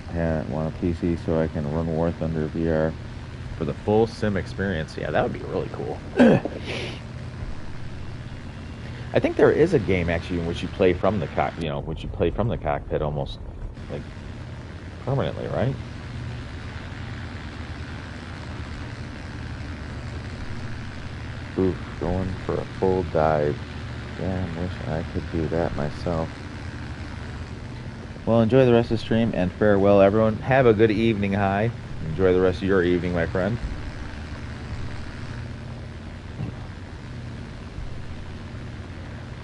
want a PC so I can run Warthunder VR for the full sim experience. Yeah, that would be really cool. I think there is a game actually in which you play from the cockpit almost like permanently, right? Oof, going for a full dive. Damn, wish I could do that myself. Well, enjoy the rest of the stream, and farewell, everyone. Have a good evening, hi. Enjoy the rest of your evening, my friend.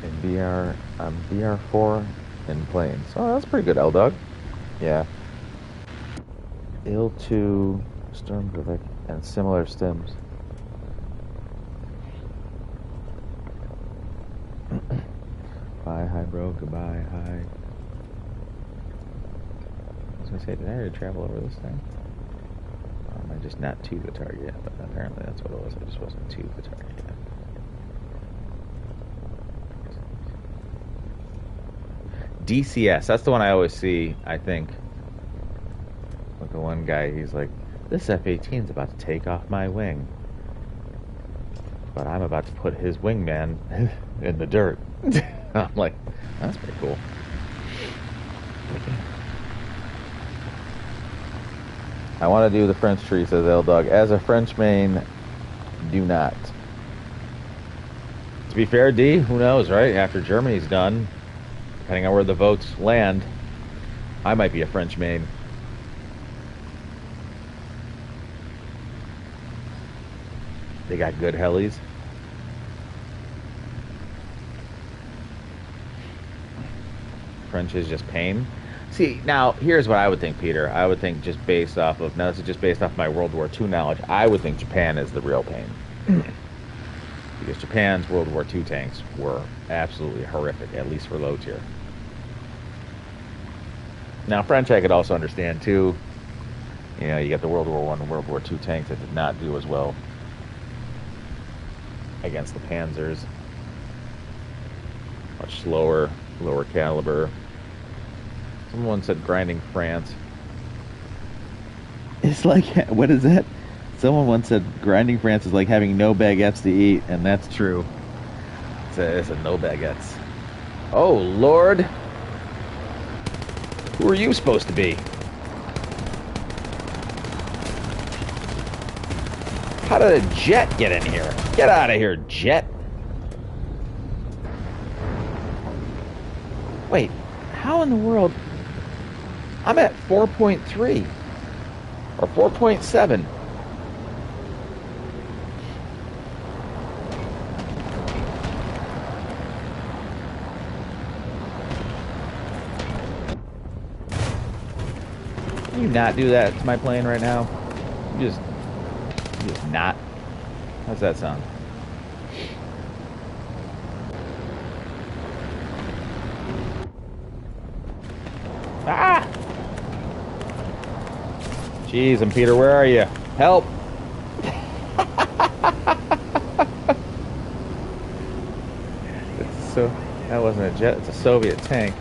In VR4, in planes. Oh, that's pretty good, L-Dog. Yeah. Il-2, Sturmgewehr, and similar stims. Bye, hi, bro. Goodbye, hi. I was gonna say, did I already travel over this thing? Or am I just not to the target yet? But apparently that's what it was. I just wasn't to the target yet. DCS, that's the one I always see, I think. With the one guy, he's like, this F-18's about to take off my wing. But I'm about to put his wingman in the dirt. I'm like, that's pretty cool. I want to do the French tree, says L-Dog. As a French main, do not. To be fair, D, who knows, right? After Germany's done, depending on where the votes land, I might be a French main. They got good helis. French is just pain. See, now, here's what I would think, Peter. I would think just based off of, now this is just based off my World War II knowledge, I would think Japan is the real pain. Because Japan's World War II tanks were absolutely horrific, at least for low tier. Now, French I could also understand, too. You know, you got the World War I and World War II tanks that did not do as well against the Panzers. Much slower, lower caliber. Someone said grinding France. It's like, what is that? Someone once said grinding France is like having no baguettes to eat, and that's true. It's a no baguettes. Oh, Lord. Who are you supposed to be? How did a jet get in here? Get out of here, jet. Wait, how in the world? I'm at 4.3 or 4.7. Can you not do that to my plane right now? You just not. How's that sound? Ah! Jeez, and Peter, where are you? Help! So that wasn't a jet, it's a Soviet tank.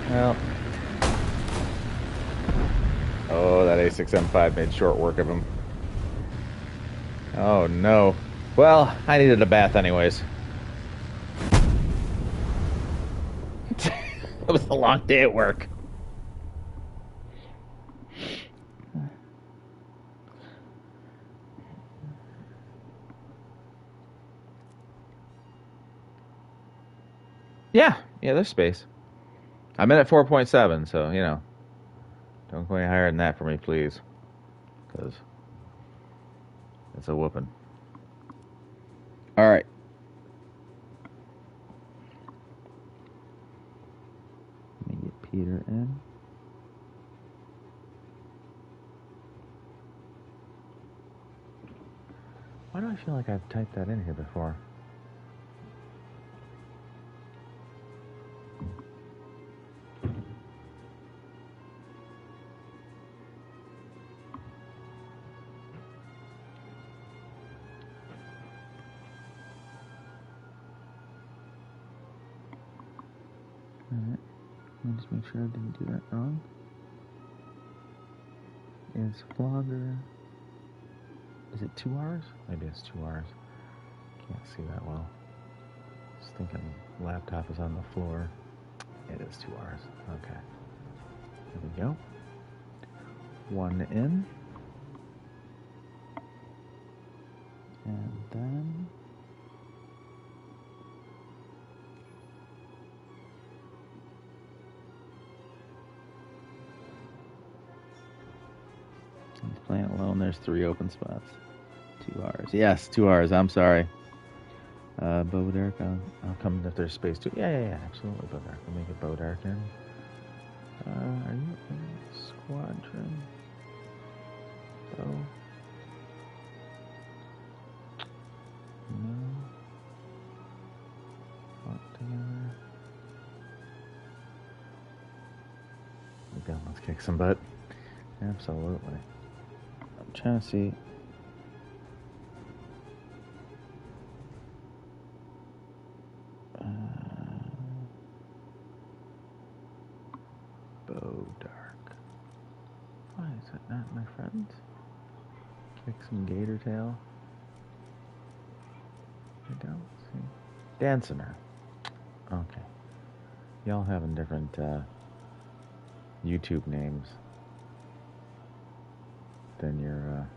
Well. Oh, that A6M5 made short work of him. Oh no. Well, I needed a bath anyways. It was a long day at work. Yeah, there's space. I'm in at 4.7, so, you know. Don't go any higher than that for me, please. Because it's a whooping. All right. Let me get Peter in. Why do I feel like I've typed that in here before? Alright, let me just make sure I didn't do that wrong. Is Flogger... Is it 2 hours? Maybe it's 2 hours. Can't see that well. Just thinking laptop is on the floor. It is 2 hours. Okay. Here we go. 1 in. And then... He's playing alone. There's 3 open spots. 2 2 hours. Yes, 2 hours. I'm sorry. Bodark, I'll come if there's space too. Yeah, absolutely, Bodark. We'll make it Bodark in. Are you in Squadron? Oh. No. Fought together. Okay, let's kick some butt. Absolutely. I'm trying to see. Bodark. Why is it not my friends? Kick some gator tail. I don't see. Dancer. Okay. Y'all having different YouTube names than your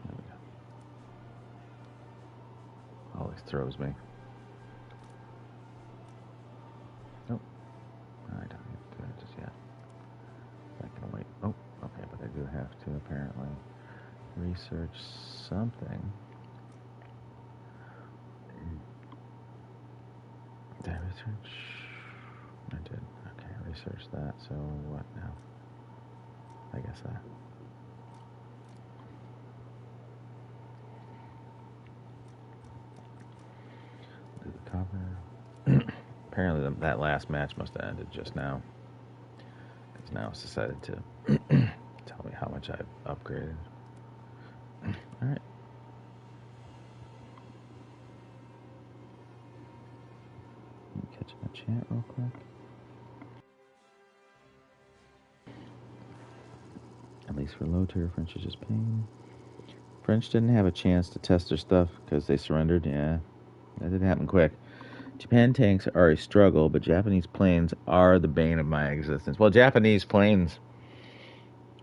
there we go. Always throws me. Nope. I don't have to do that just yet. Not gonna wait. Oh, okay, but I do have to apparently research something. Did I research? I did. Okay, I researched that. So what now? I guess that. Do the cover. Apparently that last match must have ended just now. Because now it's decided to tell me how much I've upgraded. Alright. Catch my chat real quick. At least for low tier, French is just pain. French didn't have a chance to test their stuff because they surrendered. Yeah, that didn't happen quick. Japan tanks are a struggle, but Japanese planes are the bane of my existence. Well, Japanese planes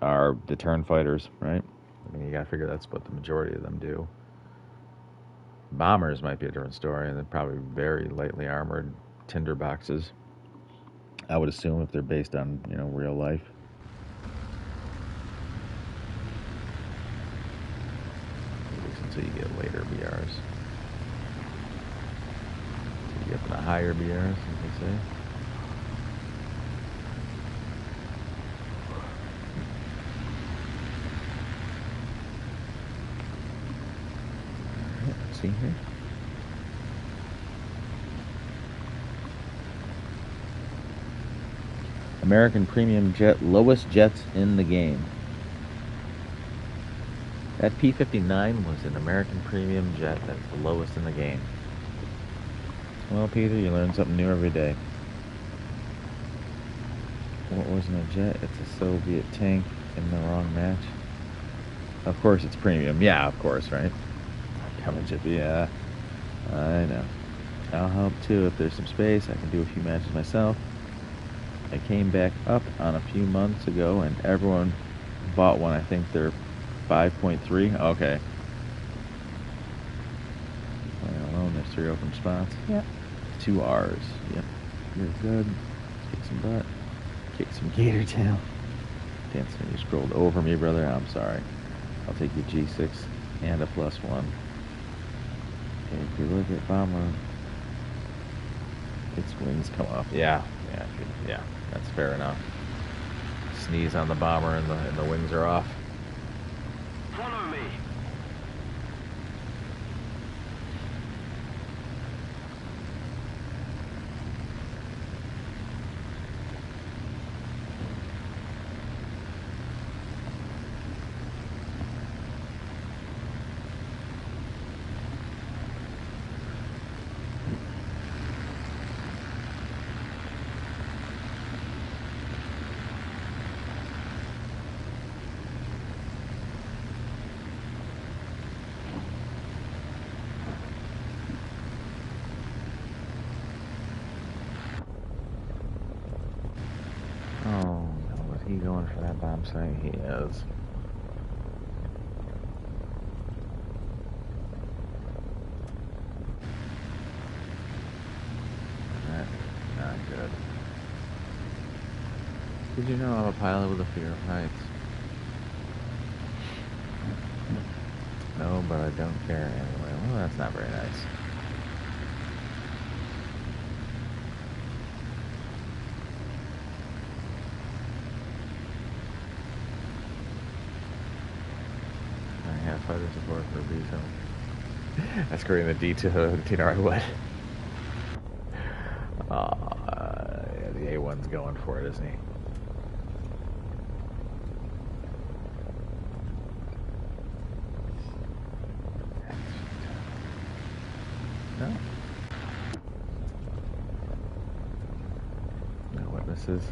are deterrent fighters, right? I mean, you gotta figure that's what the majority of them do. Bombers might be a different story, and they're probably very lightly armored tinderboxes. I would assume if they're based on, real life. At least until you get later BRs. Until you get to the higher BRs, as they say. Let's see here. American premium jet, lowest jets in the game. That P-59 was an American premium jet. That's the lowest in the game. Well, Peter, you learn something new every day. What wasn't a jet? It's a Soviet tank in the wrong match. Of course it's premium. Yeah, of course, right? Coming chip, yeah. I know. I'll help too if there's some space. I can do a few matches myself. I came back up on a few months ago and everyone bought one. I think they're 5.3. Okay. Playing alone, there's 3 open spots. Yep. 2 R's. Yep. You're good. Kick some butt. Kick some gator tail. Dancing, you scrolled over me, brother. I'm sorry. I'll take your G6 and a +1. Okay, if you look at bomber, its wings come off. Yeah, that's fair enough. Sneeze on the bomber and the wings are off. Follow me. Oh, no, is he going for that bomb site? He is. That's not good. Did you know I'm a pilot with a fear of heights? No, but I don't care anyway. Well, that's not very nice. I have fighter support for B-zone. That's great in the D2 I would. Yeah, the A1's going for it, isn't he? No. No witnesses.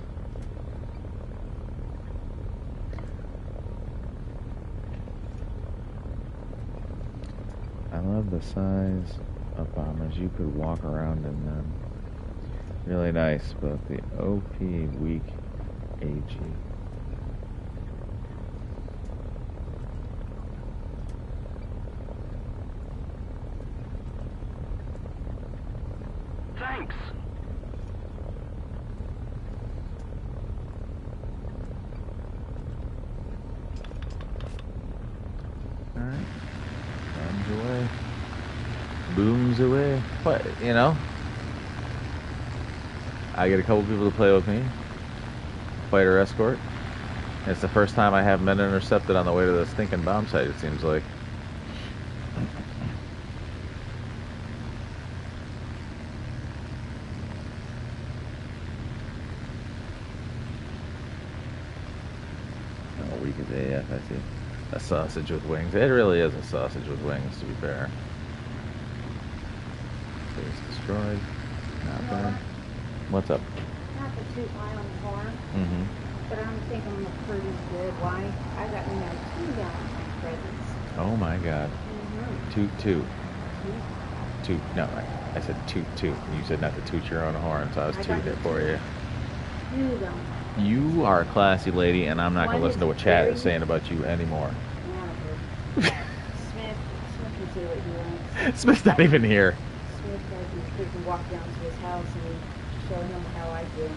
I love the size of bombers. You could walk around in them. Really nice, but the OP weak AG. Thanks. Alright. Bombs away. Booms away. What, you know? I get a couple people to play with me. Fighter escort. It's the first time I haven't been intercepted on the way to the stinking bomb site, it seems like. Oh, weak as AF, I see. A sausage with wings. It really is a sausage with wings, to be fair. Base destroyed. Not bad. What's up? Not to toot my own horn, Mm-hmm. but I'm thinking I'm pretty good. Why? I got me now 2 gallons of presents. Oh my god. Toot toot. Toot. No, I said toot toot. You said not to toot your own horn, so I was I got tooting it you for you. Two of them. You are a classy lady, and I'm not going to One listen to what is chat very- is saying about you anymore. Smith can say what he wants. Smith's not even here. Smith says he can walk down to his house and show him how I feel.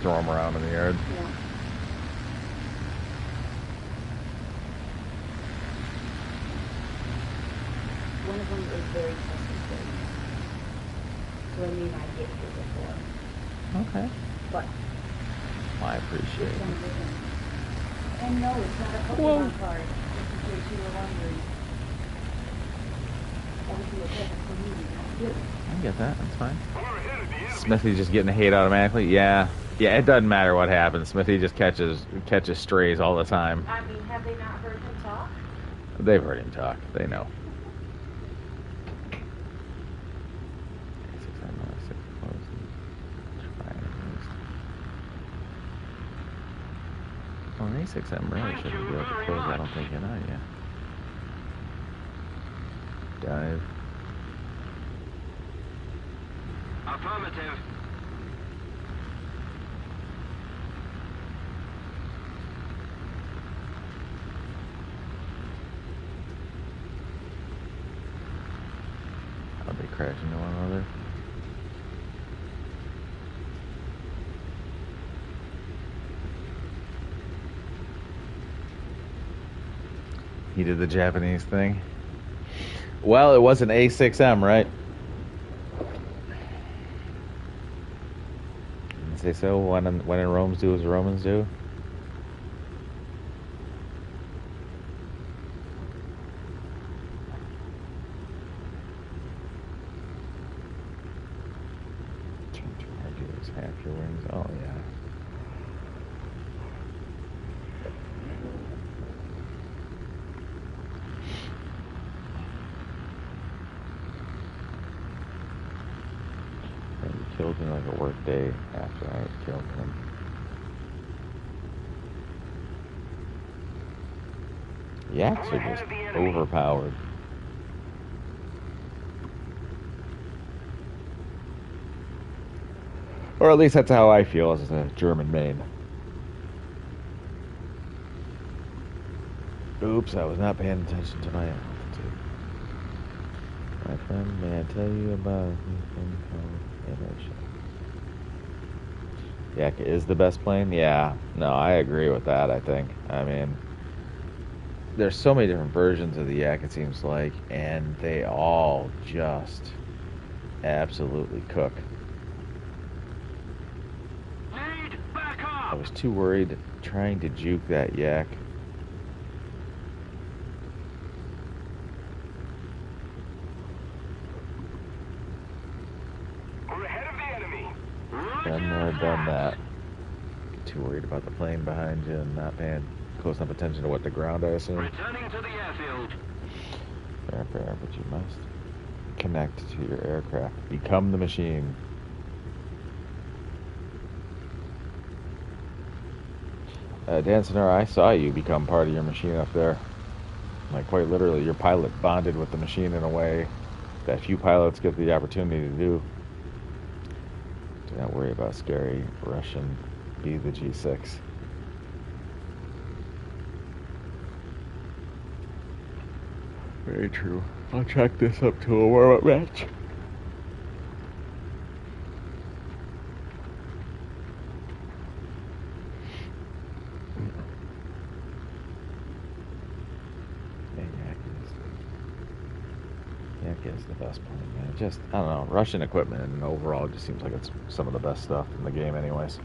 Throw him around in the yard. Yeah. One of them is very tested. So I mean I get here before. Okay. But I appreciate it's it. one different. And no, it's not a Pokemon card, just in case you were wondering. That would be a present for me, not you. I get that. That's fine. We're ahead of the enemy. Smithy just getting hate automatically? Yeah. Yeah, it doesn't matter what happens. Smithy just catches strays all the time. I mean, have they not heard him talk? They've heard him talk. They know. Well, an A6M really shouldn't be able to close. I don't think you know yet. Dive. Affirmative. Are they crashing into one another? He did the Japanese thing. Well, it was an A6M, right? Didn't say so. When in Rome's do as Romans do. Half your wings. Oh yeah. He killed me like a work day after I had killed him. Yaks are just overpowered. Or at least that's how I feel as a German main. Oops, I was not paying attention to my altitude. My friend, may I tell you about a thing called inertia? Yak is the best plane? Yeah. No, I agree with that, I think. I mean, there's so many different versions of the Yak, it seems like, and they all just absolutely cook. Lead back I up. was too worried trying to juke that Yak. We're ahead of the enemy. Been there, done that. Too worried about the plane behind you and not paying close enough attention to what the ground, I assume. Returning to the airfield. Fair, fair, but you must connect to your aircraft. Become the machine. Dan Sonora, I saw you become part of your machine up there. Like, quite literally, your pilot bonded with the machine in a way that few pilots get the opportunity to do. Do not worry about scary Russian. Be the G6. Very true. I'll chalk this up to a warm-up match. Yak is the best plane, man. Just, I don't know, Russian equipment and overall it just seems like it's some of the best stuff in the game anyways.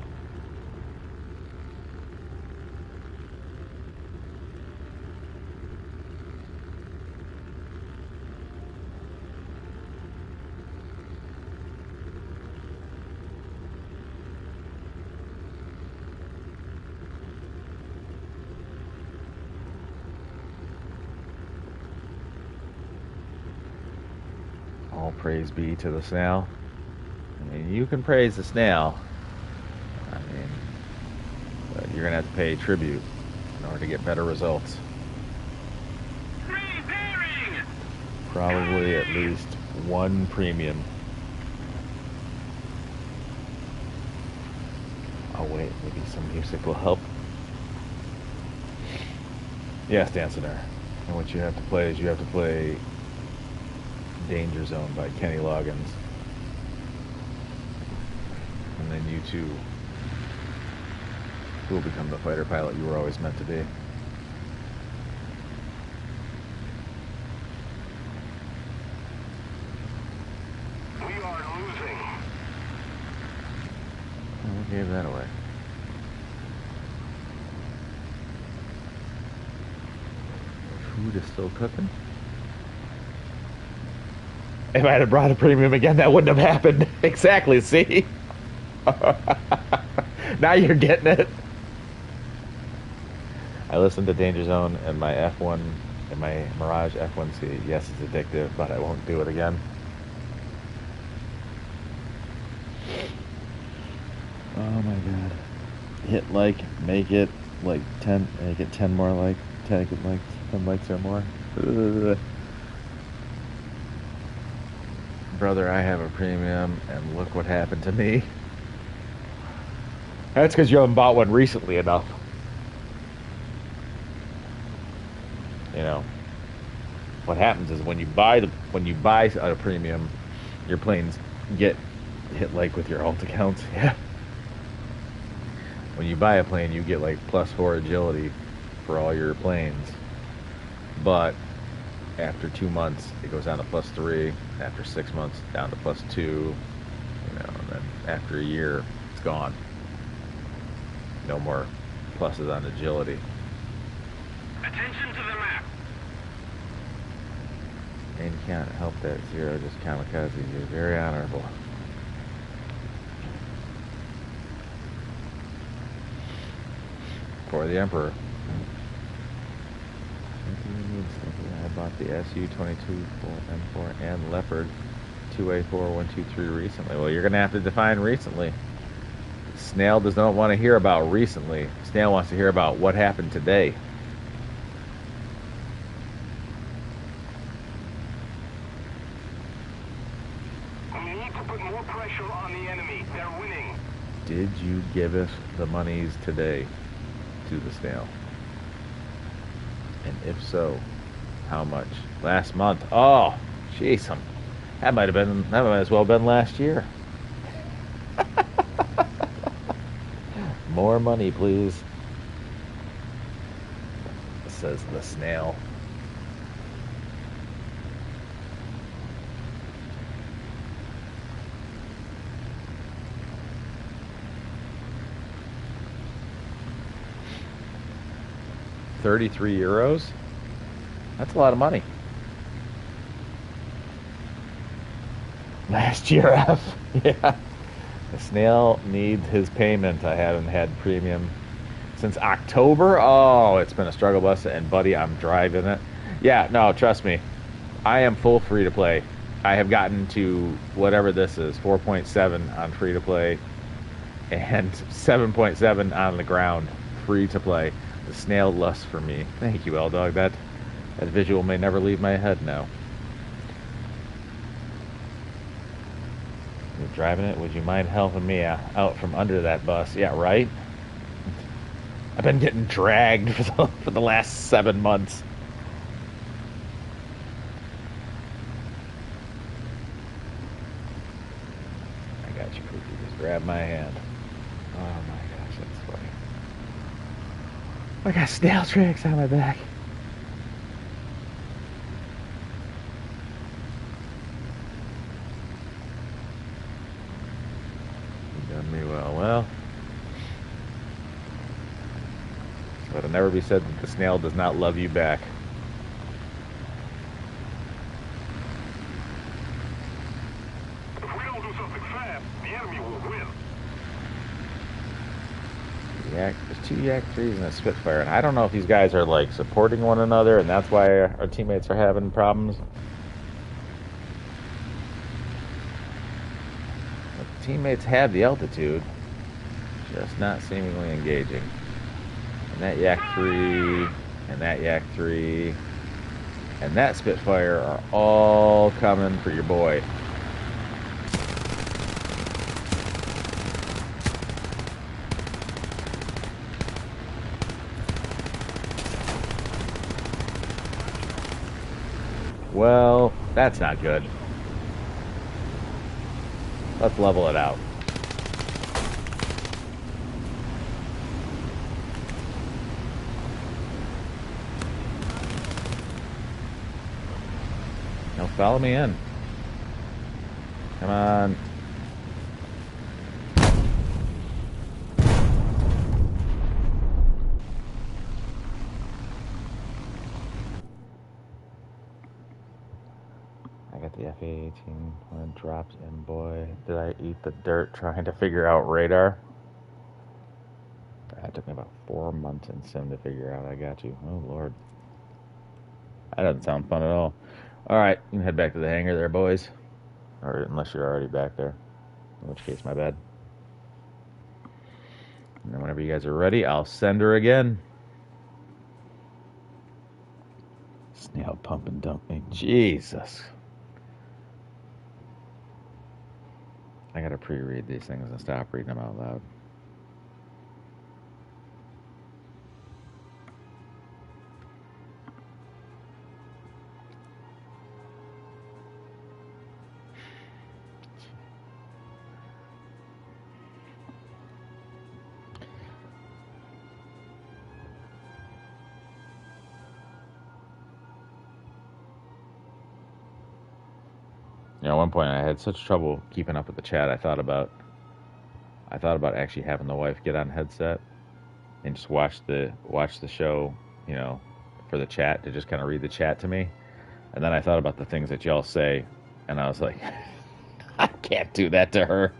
All praise be to the snail. I mean, you can praise the snail. I mean, but you're gonna have to pay tribute in order to get better results. Reappearing. Probably at least one premium. Oh wait, maybe some music will help. Yes, Dancer. And what you have to play is you have to play Danger Zone by Kenny Loggins. And then you too will become the fighter pilot you were always meant to be. We are losing. Oh, who gave that away? Food is still cooking? If I had brought a premium again, that wouldn't have happened. Exactly, see? Now you're getting it. I listened to Danger Zone and my F1, and my Mirage F1C. Yes, it's addictive, but I won't do it again. Oh my god. Hit like, make it like 10, make it 10 more like, 10 likes or more. Ugh. Brother, I have a premium, and look what happened to me. That's because you haven't bought one recently enough. You know, what happens is when you buy a premium, your planes get hit like with your alt accounts. Yeah. When you buy a plane, you get like +4 agility for all your planes, but after 2 months, it goes down to +3. After 6 months, down to +2. You know, and then after a year, it's gone. No more pluses on agility. Attention to the map. And you can't help that zero just kamikaze. You're very honorable. For the Emperor. I bought the SU-22 M4 and Leopard 2A4123 recently. Well, you're going to have to define recently. Snail does not want to hear about recently. Snail wants to hear about what happened today. We need to put more pressure on the enemy. They're winning. Did you give us the monies today to the snail? And if so, how much? Last month. Oh, jeez, that might as well have been last year. More money, please. Says the snail. €33? That's a lot of money. Last year, F. Yeah. The snail needs his payment. I haven't had premium since October. Oh, it's been a struggle bus, and buddy, I'm driving it. Yeah, no, trust me. I am full free to play. I have gotten to whatever this is, 4.7 on free to play, and 7.7 on the ground, free to play. The snail lusts for me. Thank you, L Dog. That visual may never leave my head now. You're driving it. Would you mind helping me out from under that bus? Yeah, right. I've been getting dragged for the last 7 months. I got you, Pookie. Just grab my hand. Oh my gosh, that's funny. I got snail tracks on my back. You done me well. Well, so it'll never be said that the snail does not love you back. If we don't do something fast, the enemy will win. There's 2 Yak 3s and a Spitfire, and I don't know if these guys are like supporting one another, and that's why our teammates are having problems. But the teammates have the altitude, just not seemingly engaging. And that Yak 3, and that Yak 3, and that Spitfire are all coming for your boy. Well, that's not good. Let's level it out. Now follow me in. Come on. I got the FA-18 when it dropped, and boy, did I eat the dirt trying to figure out radar. That took me about 4 months in sim to figure out. I got you. Oh, Lord. That doesn't sound fun at all. All right, you can head back to the hangar there, boys. Or unless you're already back there. In which case, my bad. And then whenever you guys are ready, I'll send her again. Snail pump and dump me. Jesus. I gotta pre-read these things and stop reading them out loud. You know, at one point I had such trouble keeping up with the chat. I thought about actually having the wife get on headset and just watch the show, you know, for the chat, to just kind of read the chat to me. And then I thought about the things that y'all say, and I was like, I can't do that to her.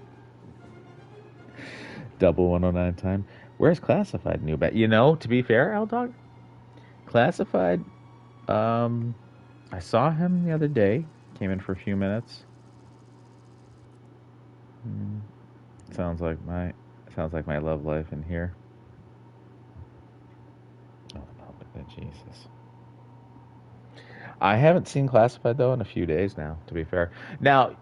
Double 109 time. Where's Classified new bat? You know, to be fair, L-Dog, Classified, I saw him the other day. Came in for a few minutes. Sounds like my love life in here. Oh, Jesus. I haven't seen Classified though in a few days now, to be fair. Now,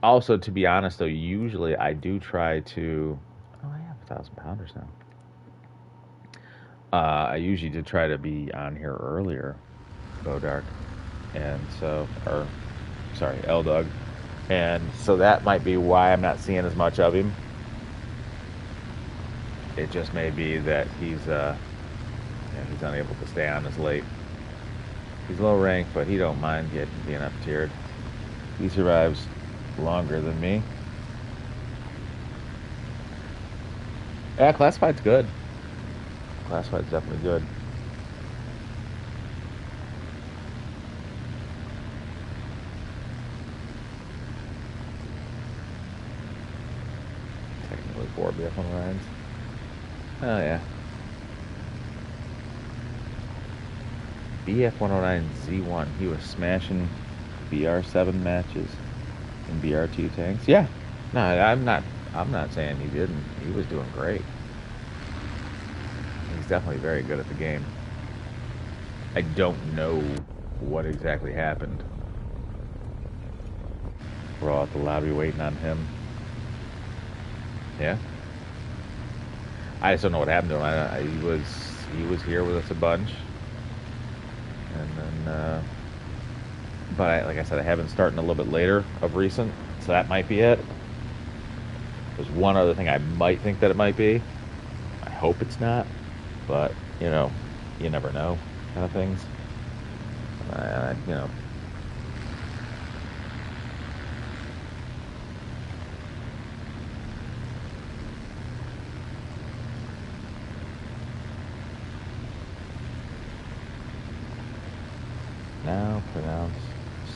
also to be honest though, usually I do try to. Oh, I have 1,000 pounders now. I usually did try to be on here earlier, Bodark. And so, L-Dog. And so that might be why I'm not seeing as much of him. It just may be that he's he's unable to stay on as late. He's low rank, but he don't mind being up tiered. He survives longer than me. Yeah, classified's good. Classified's definitely good. Technically 4 BF-109s. Oh yeah. BF-109Z1. He was smashing BR-7 matches in BR-2 tanks. Yeah. No, I'm not saying he didn't. He was doing great. He's definitely very good at the game. I don't know what exactly happened. We're all at the lobby waiting on him. Yeah. I just don't know what happened to him. He was here with us a bunch, and then, but like I said, I have been starting a little bit later of recent, so that might be it. There's one other thing I might think that it might be. I hope it's not, but you never know, kind of things. Now pronounce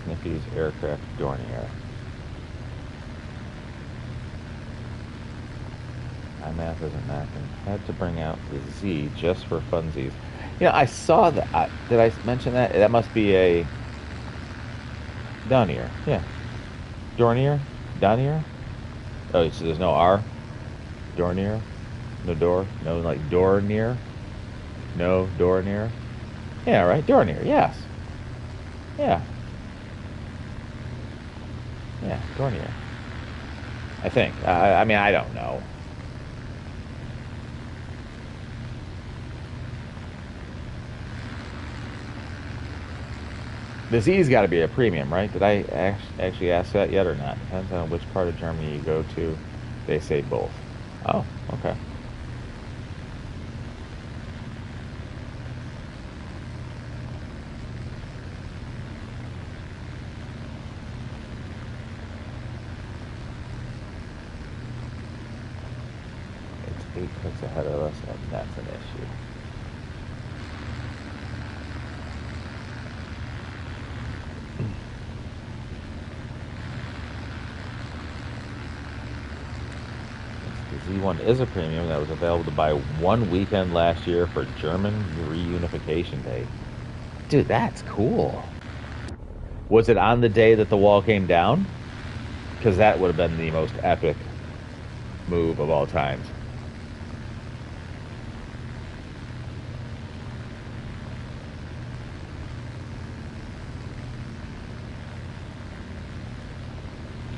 Snippy's aircraft Dornier. My math isn't mathing. Had to bring out the Z just for funsies. I saw that. Did I mention that? That must be a Dornier. Yeah. Dornier? Dornier? Oh, so there's no R? Dornier? No door? No, like Dornier? No, Dornier? Yeah, right? Dornier, yes. Yeah. Yeah, Dornier. I think. I mean, I don't know. The Z's got to be a premium, right? Did I actually ask that yet or not? Depends on which part of Germany you go to. They say both. Oh, okay. It's 8 clicks ahead of us, and that's an issue. Z1 is a premium that was available to buy one weekend last year for German reunification day. Dude, that's cool. Was it on the day that the wall came down? Because that would have been the most epic move of all times.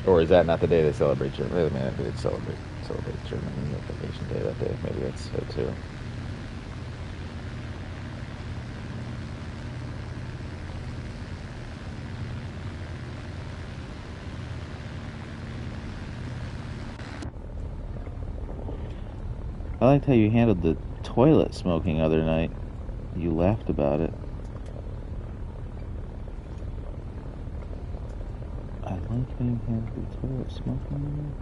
Or is that not the day they celebrate German? Wait a minute, they celebrate German Reunification Day that day. Maybe that's so too. I liked how you handled the toilet smoking other night. You laughed about it. I like how you handled the toilet smoking.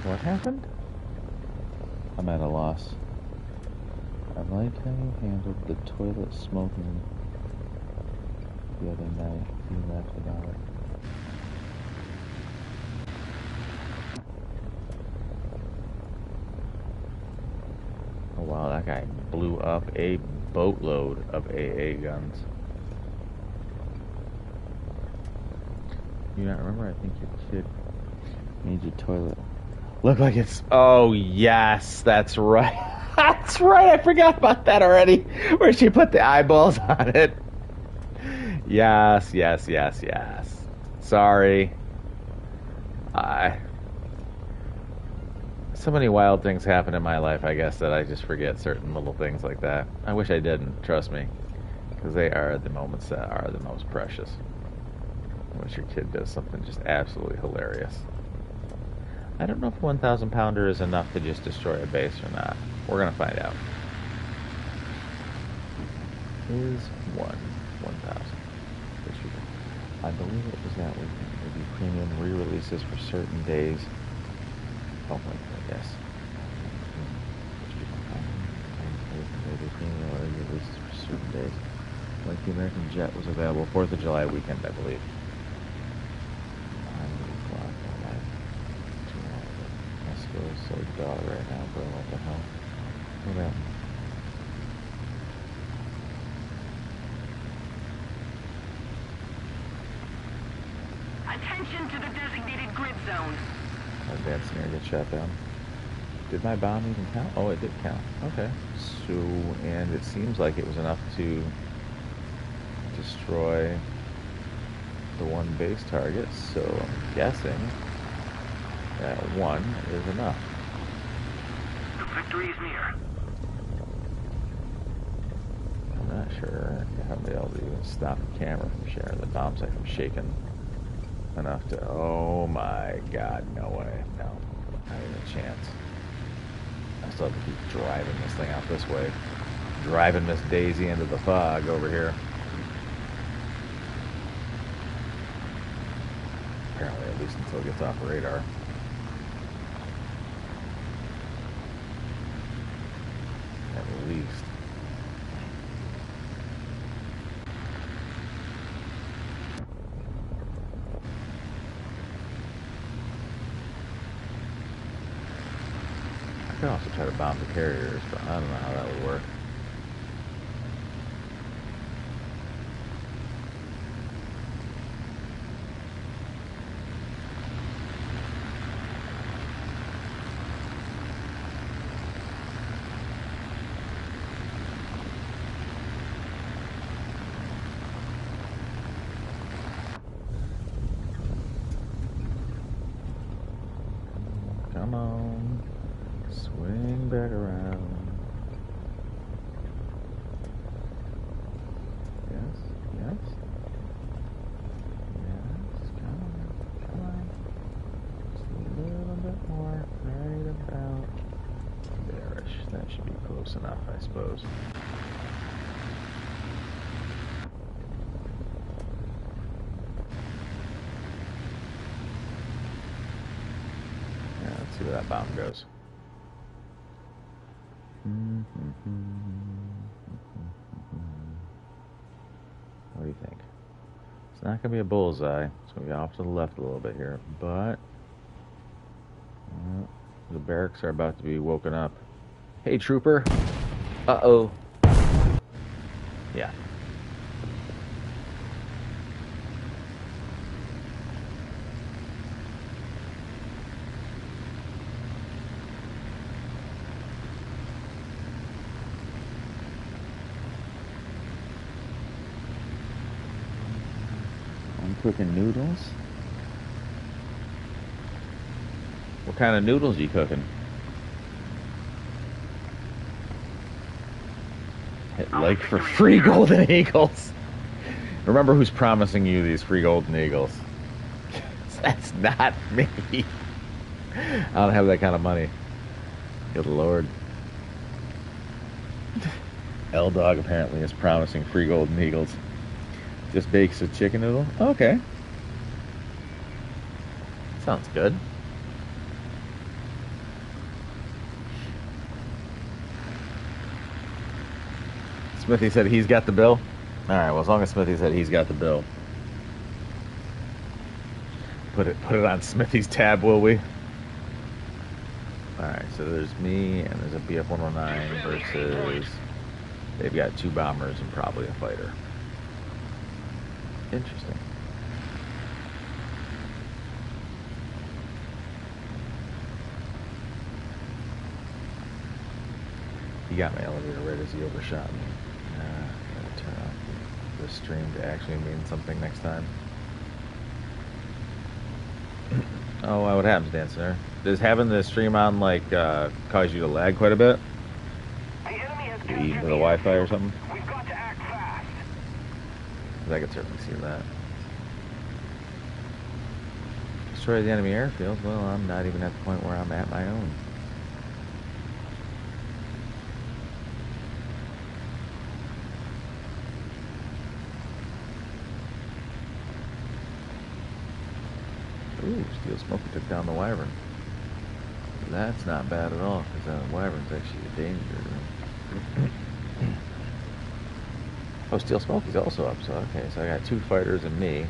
What happened? I'm at a loss. I like how you handled the toilet smoking the other night. You laughed about it. Oh wow, that guy blew up a boatload of AA guns. You not remember? I think your kid made your toilet look like it's... Oh, yes, that's right. That's right, I forgot about that already. Where she put the eyeballs on it. Yes. Sorry. So many wild things happen in my life, I guess, that I just forget certain little things like that. I wish I didn't, trust me. Because they are the moments that are the most precious. Unless your kid does something just absolutely hilarious. I don't know if 1,000 pounder is enough to just destroy a base or not. We're gonna find out. Is 1,000. I believe it was that weekend. Maybe premium re-releases for certain days. Oh my god, yes. Maybe premium re-releases for certain days. Like the American Jet was available 4th of July weekend, I believe. So dog right now, bro. What the hell? What happened? Attention to the designated grid zone. Advancing here, get shot down. Did my bomb even count? Oh, it did count. Okay. So, and it seems like it was enough to destroy the one base target. So I'm guessing that one is enough. Victory is near. I'm not sure how to be able to even stop the camera from sharing the bomb sight from shaking enough to. Oh my god, no way. No. Not even a chance. I still have to keep driving this thing out this way. Driving Miss Daisy into the fog over here. Apparently, at least until it gets off the radar. At least. I could also try to bomb the carriers, but I don't know how that would work. Come on, swing back around. Yes, yes, yes, come on, just a little bit more, right about there-ish. That should be close enough, I suppose. Let's see where that bomb goes. What do you think? It's not going to be a bullseye. It's going to be off to the left a little bit here. But the barracks are about to be woken up. Hey, trooper. Uh-oh. Yeah. Cooking noodles? What kind of noodles are you cooking? Hit like for free golden eagles. Remember who's promising you these free golden eagles. That's not me. I don't have that kind of money. Good lord. L-Dog apparently is promising free golden eagles. Just bakes a chicken noodle? Okay. Sounds good. Smithy said he's got the bill? Alright, well, as long as Smithy said he's got the bill. Put it on Smithy's tab, will we? Alright, so there's me, and there's a BF-109 versus... They've got 2 bombers and probably a fighter. Interesting. He got my elevator right as he overshot me. Gotta turn off the stream to actually mean something next time. Oh, what happens, Dancer? Does having the stream on like cause you to lag quite a bit? You eat into the Wi-Fi or something? We've got to act fast. I could certainly see that. destroy the enemy airfield. Well, I'm not even at the point where I'm at my own. Ooh, Steel Smoker took down the Wyvern. That's not bad at all, because the Wyvern's actually a danger. Oh, Steel Smoky's also up, so okay, so I got 2 fighters and me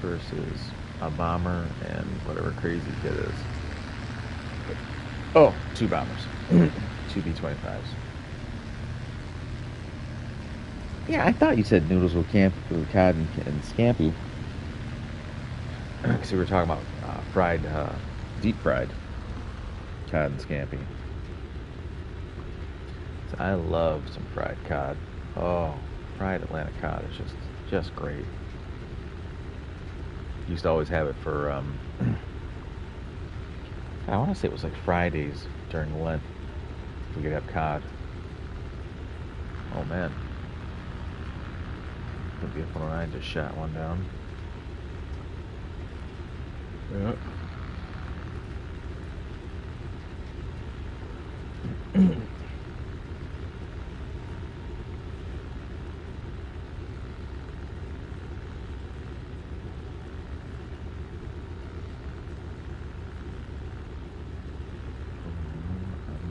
versus a bomber and whatever crazy kid is. Oh, 2 bombers. 2 B-25s. Yeah, I thought you said noodles with cod and scampi. Because we were talking about fried, deep fried cod and scampi. So I love some fried cod. Oh, fried Atlantic cod is just great. Used to always have it for I want to say it was like Fridays during Lent. We could have cod. Oh man, the B-109 just shot one down. Yep. I'm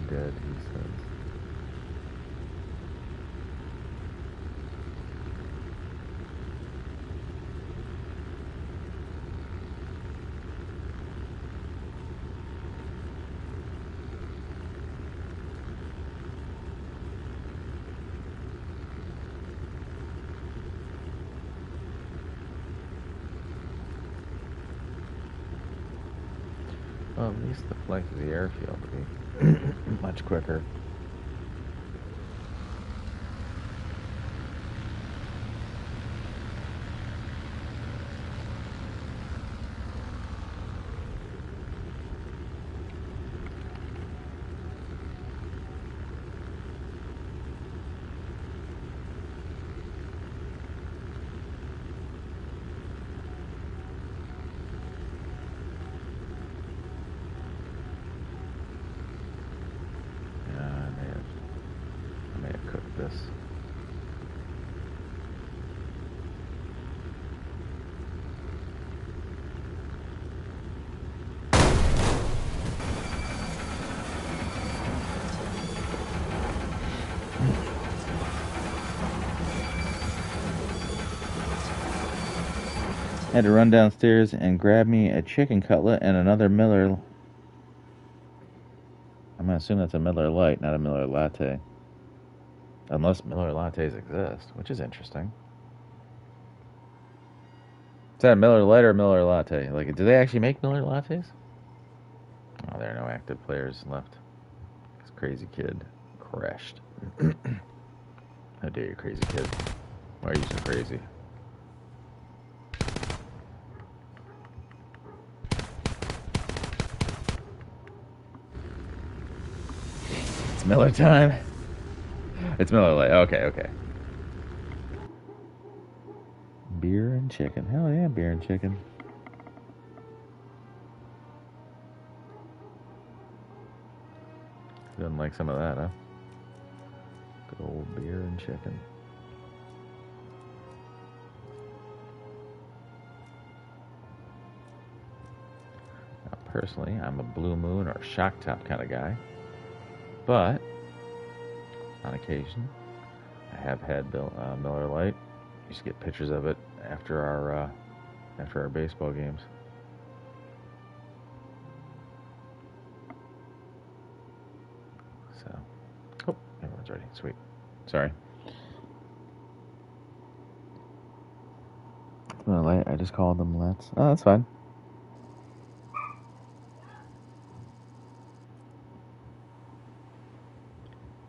dead, he says. Well, at least the flank of the airfield would be much quicker. I may have cooked this. Had to run downstairs and grab me a chicken cutlet and another Miller. I'm gonna assume that's a Miller Lite, not a Miller Latte. Unless Miller Lattes exist, which is interesting. Is that a Miller Lite or a Miller Latte? Like, do they actually make Miller Lattes? Oh, there are no active players left. This crazy kid crashed. How dare you, crazy kid? Why are you so crazy? It's Miller time. It's Miller Lite. Okay. Beer and chicken. Hell yeah, beer and chicken. Doesn't like some of that, huh? Good old beer and chicken. Now, personally, I'm a Blue Moon or Shock Top kind of guy. But, on occasion, I have had Miller Lite. Used to get pictures of it after our baseball games. So, oh, everyone's ready. Sweet. Sorry. Well, I just called them Let's. Oh, that's fine.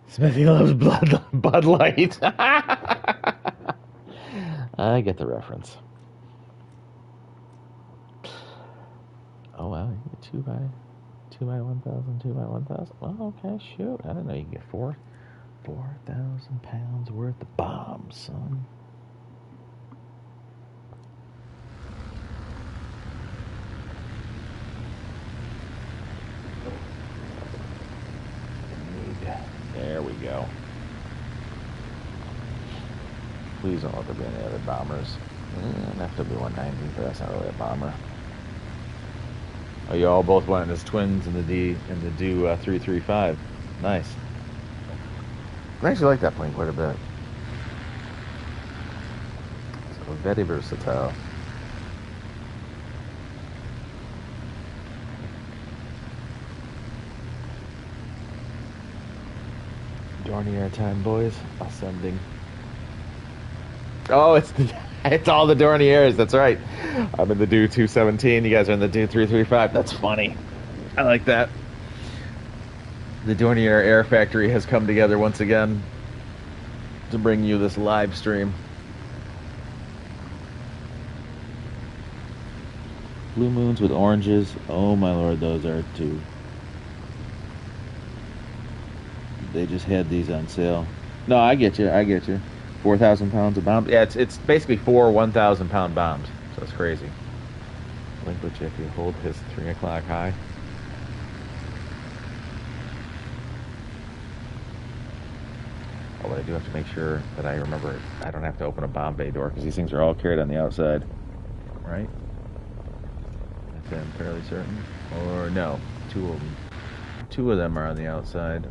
Smithy loves Bud Light. I get the reference. Oh wow, you get 2 by 1,000, 2 by 1,000. Oh, okay, shoot. I didn't know you could get 4,000 pounds worth of bombs, son. we go. Please don't let there be any other bombers. FW-190, but that's not really a bomber. Oh, you all both went as twins in the Do 335. Nice. I actually like that plane quite a bit. So very versatile. Dornier time, boys. Ascending. Oh, it's all the Dorniers. That's right. I'm in the Do 217. You guys are in the Do 335. That's funny. I like that. The Dornier Air Factory has come together once again to bring you this live stream. Blue moons with oranges. Oh my lord, those are too. They just had these on sale. No, I get you. 4,000 pounds of bombs. Yeah, it's basically 4 1,000-pound bombs. So it's crazy. Language if you hold his 3 o'clock high. Oh, but I do have to make sure that I remember I don't have to open a bomb bay door because these things are all carried on the outside. Right? I'm fairly certain. Or no, 2 of them. 2 of them are on the outside.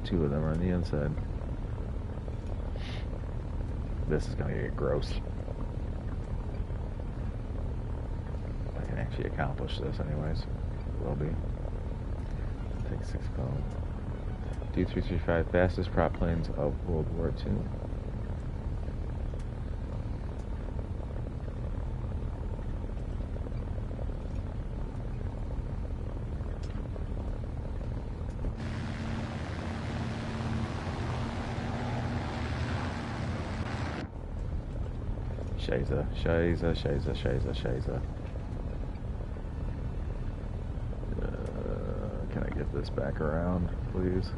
2 of them are on the inside. This is going to get gross. I can actually accomplish this anyways. Will be. Take 6 calls. D-335 fastest prop planes of World War II. Shiza. Can I get this back around, please?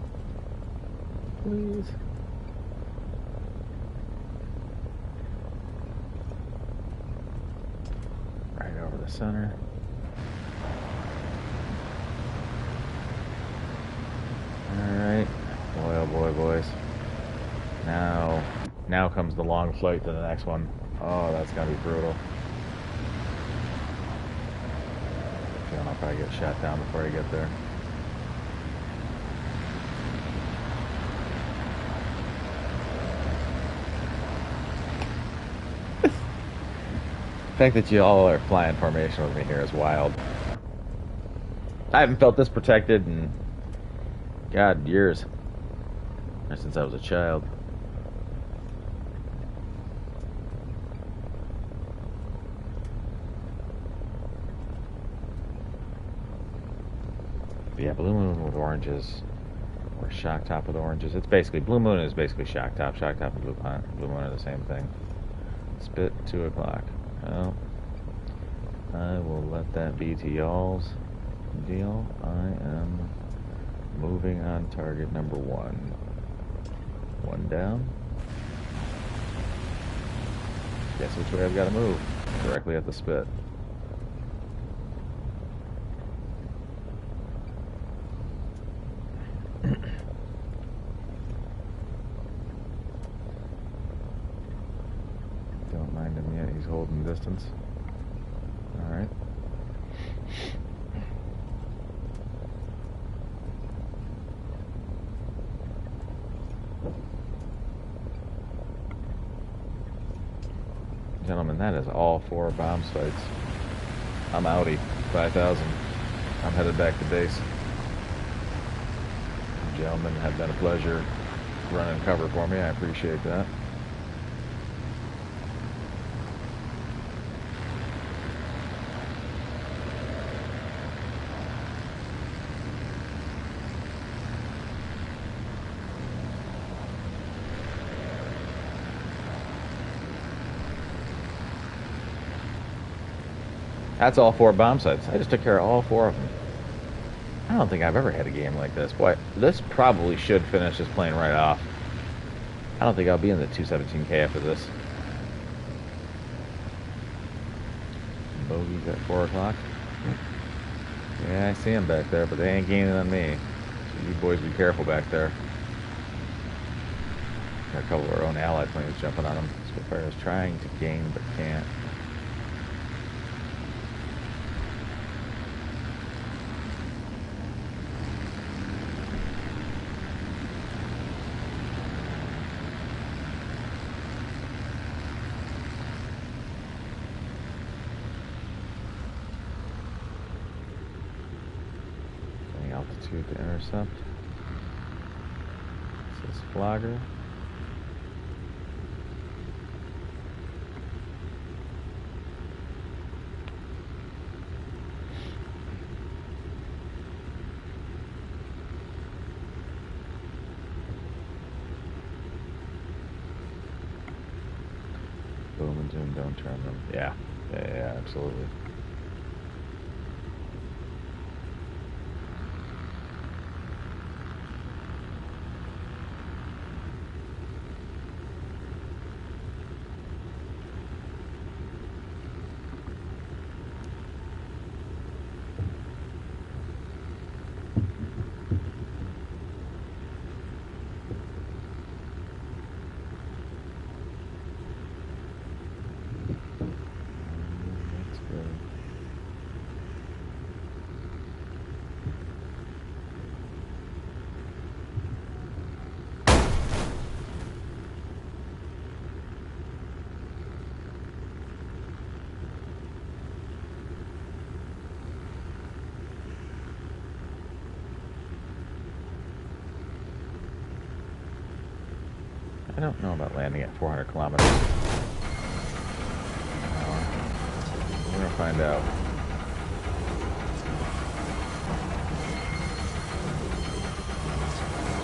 Please. Right over the center. Alright. Boy, oh boy, boys. Now comes the long flight to the next one. Oh, that's gonna be brutal. I don't know if I get shot down before I get there. The fact that you all are flying formation with me here is wild. I haven't felt this protected in, God, years. Ever since I was a child. Yeah, blue moon with oranges, or shock top with oranges. It's basically, blue moon is basically shock top. Shock top and blue moon are the same thing. Spit 2 o'clock. Well, I will let that be to y'all's deal. I am moving on target number 1. 1 down. Guess which way I've got to move? Directly at the spit. Don't mind him yet, he's holding distance. Alright. Gentlemen, that is all 4 bomb sites. I'm outie. 5,000. I'm headed back to base. Gentlemen, have been a pleasure running cover for me. I appreciate that. That's all 4 bomb sites. I just took care of all 4 of them. I don't think I've ever had a game like this. Boy, this probably should finish this plane right off. I don't think I'll be in the 217K after this. Bogeys at 4 o'clock. Yeah, I see them back there, but they ain't gaining on me. So you boys be careful back there. Got a couple of our own allied planes jumping on them. Spitfire is trying to gain but can't. Getting altitude to intercept. This is Flogger. Boom and zoom, don't turn them. Yeah, absolutely. That's good. I don't know about landing at 400 kilometers. We're gonna find out.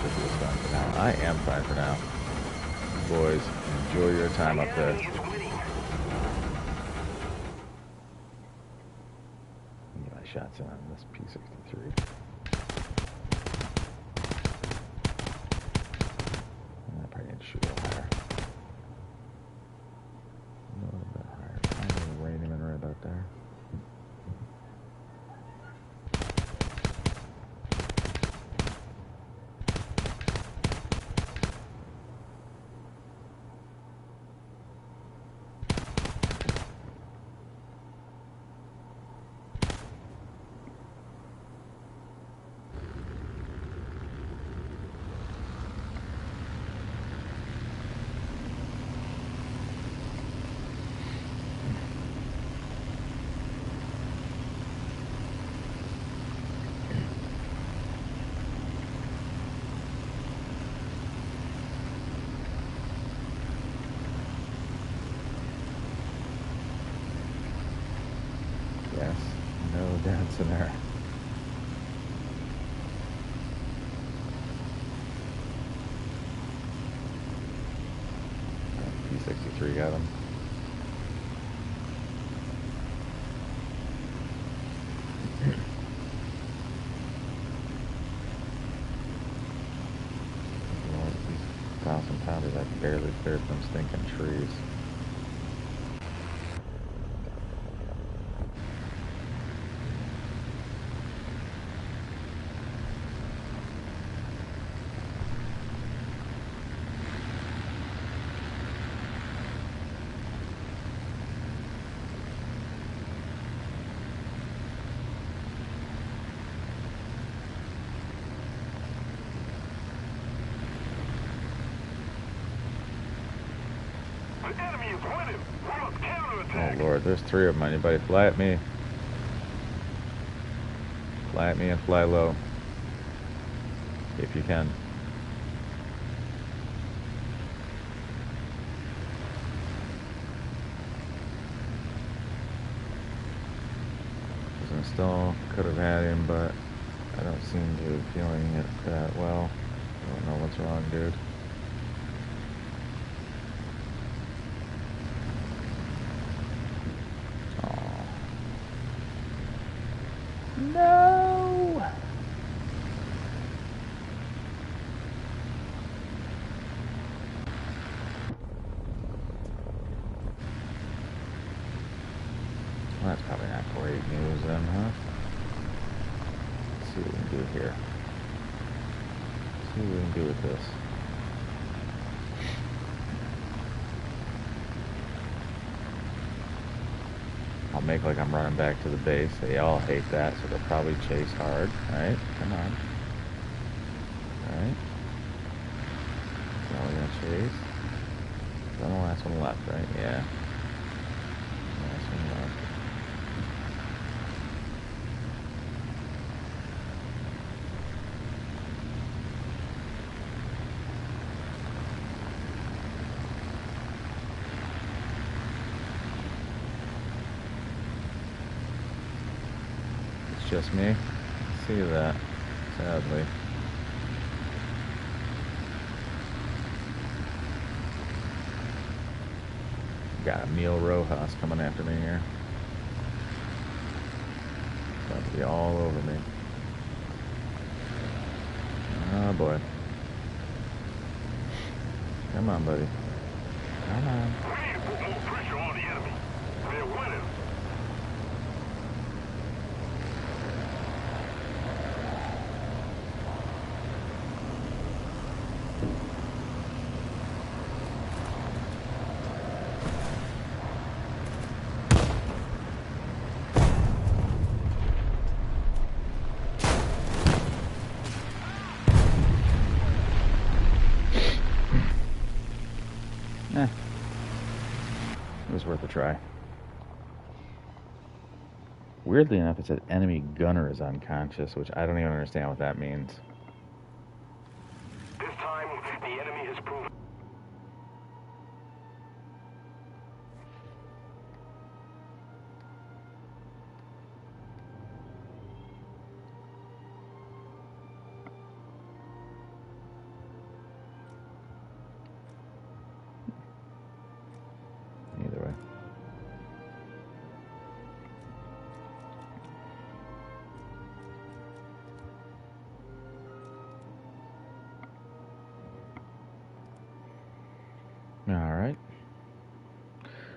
Should be fine for now. I am fine for now. Boys, enjoy your time up there. The enemy is winning. Get my shots in on this P-63. I probably need to shoot a little higher. A little bit higher. I'm gonna rein him in right about there. Yes, no dancing there. P-63 got him. Lord, these 1,000-pounders, I barely cleared them stinking trees. The enemy is winning. We must Oh counterattack. Lord, there's 3 of them. Anybody fly at me? Fly at me and fly low. If you can. I still could have had him, but I don't seem to be feeling it that well. I don't know what's wrong, dude. No! Well, that's probably not great news then, huh? Let's see what we can do here. Let's see what we can do with this. I'll make like I'm running back to the base. They all hate that, so they'll probably chase hard. Alright, come on. Alright. Now we're gonna chase. Then the last one left, right? Yeah. Last one left. It's just me. See that, sadly. Got Emil Rojas coming after me here. It's about to be all over me. Oh boy. Come on, buddy. Come on. We need to put more pressure on the enemy. They're winning. It was worth a try. Weirdly enough, it said enemy gunner is unconscious, which I don't even understand what that means. This time, the enemy has proven. Either way. Alright.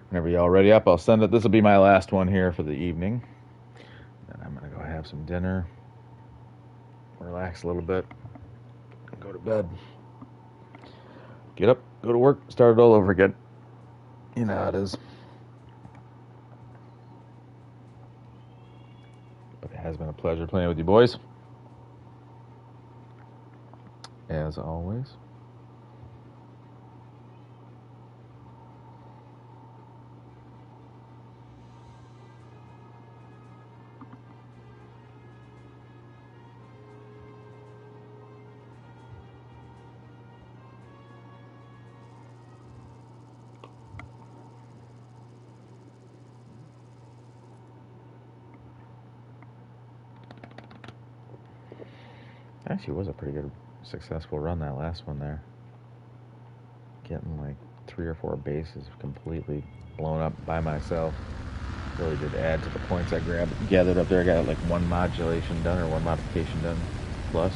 Whenever y'all ready up, I'll send it. This will be my last one here for the evening. Then I'm going to go have some dinner, relax a little bit, and go to bed. Get up, go to work, start it all over again. You know how it is. But it has been a pleasure playing with you boys. As always. Actually, was a pretty good, successful run, that last one there. Getting like 3 or 4 bases completely blown up by myself. Really did add to the points I gathered up there. I got like 1 modulation done, or 1 modification done, plus.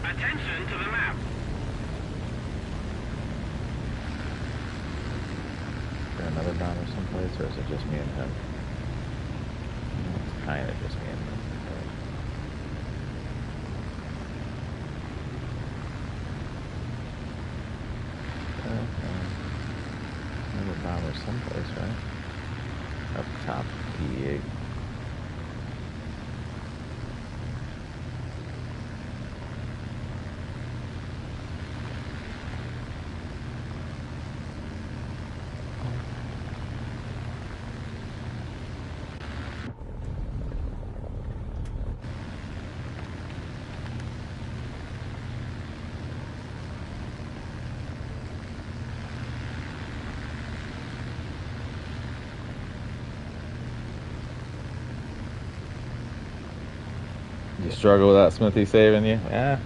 Attention to the map. Is there another bomber someplace, or is it just me and him? It's kind of just me and him. Another bomber someplace, right? Up top, PE8. You struggle without Smithy saving you? Yeah.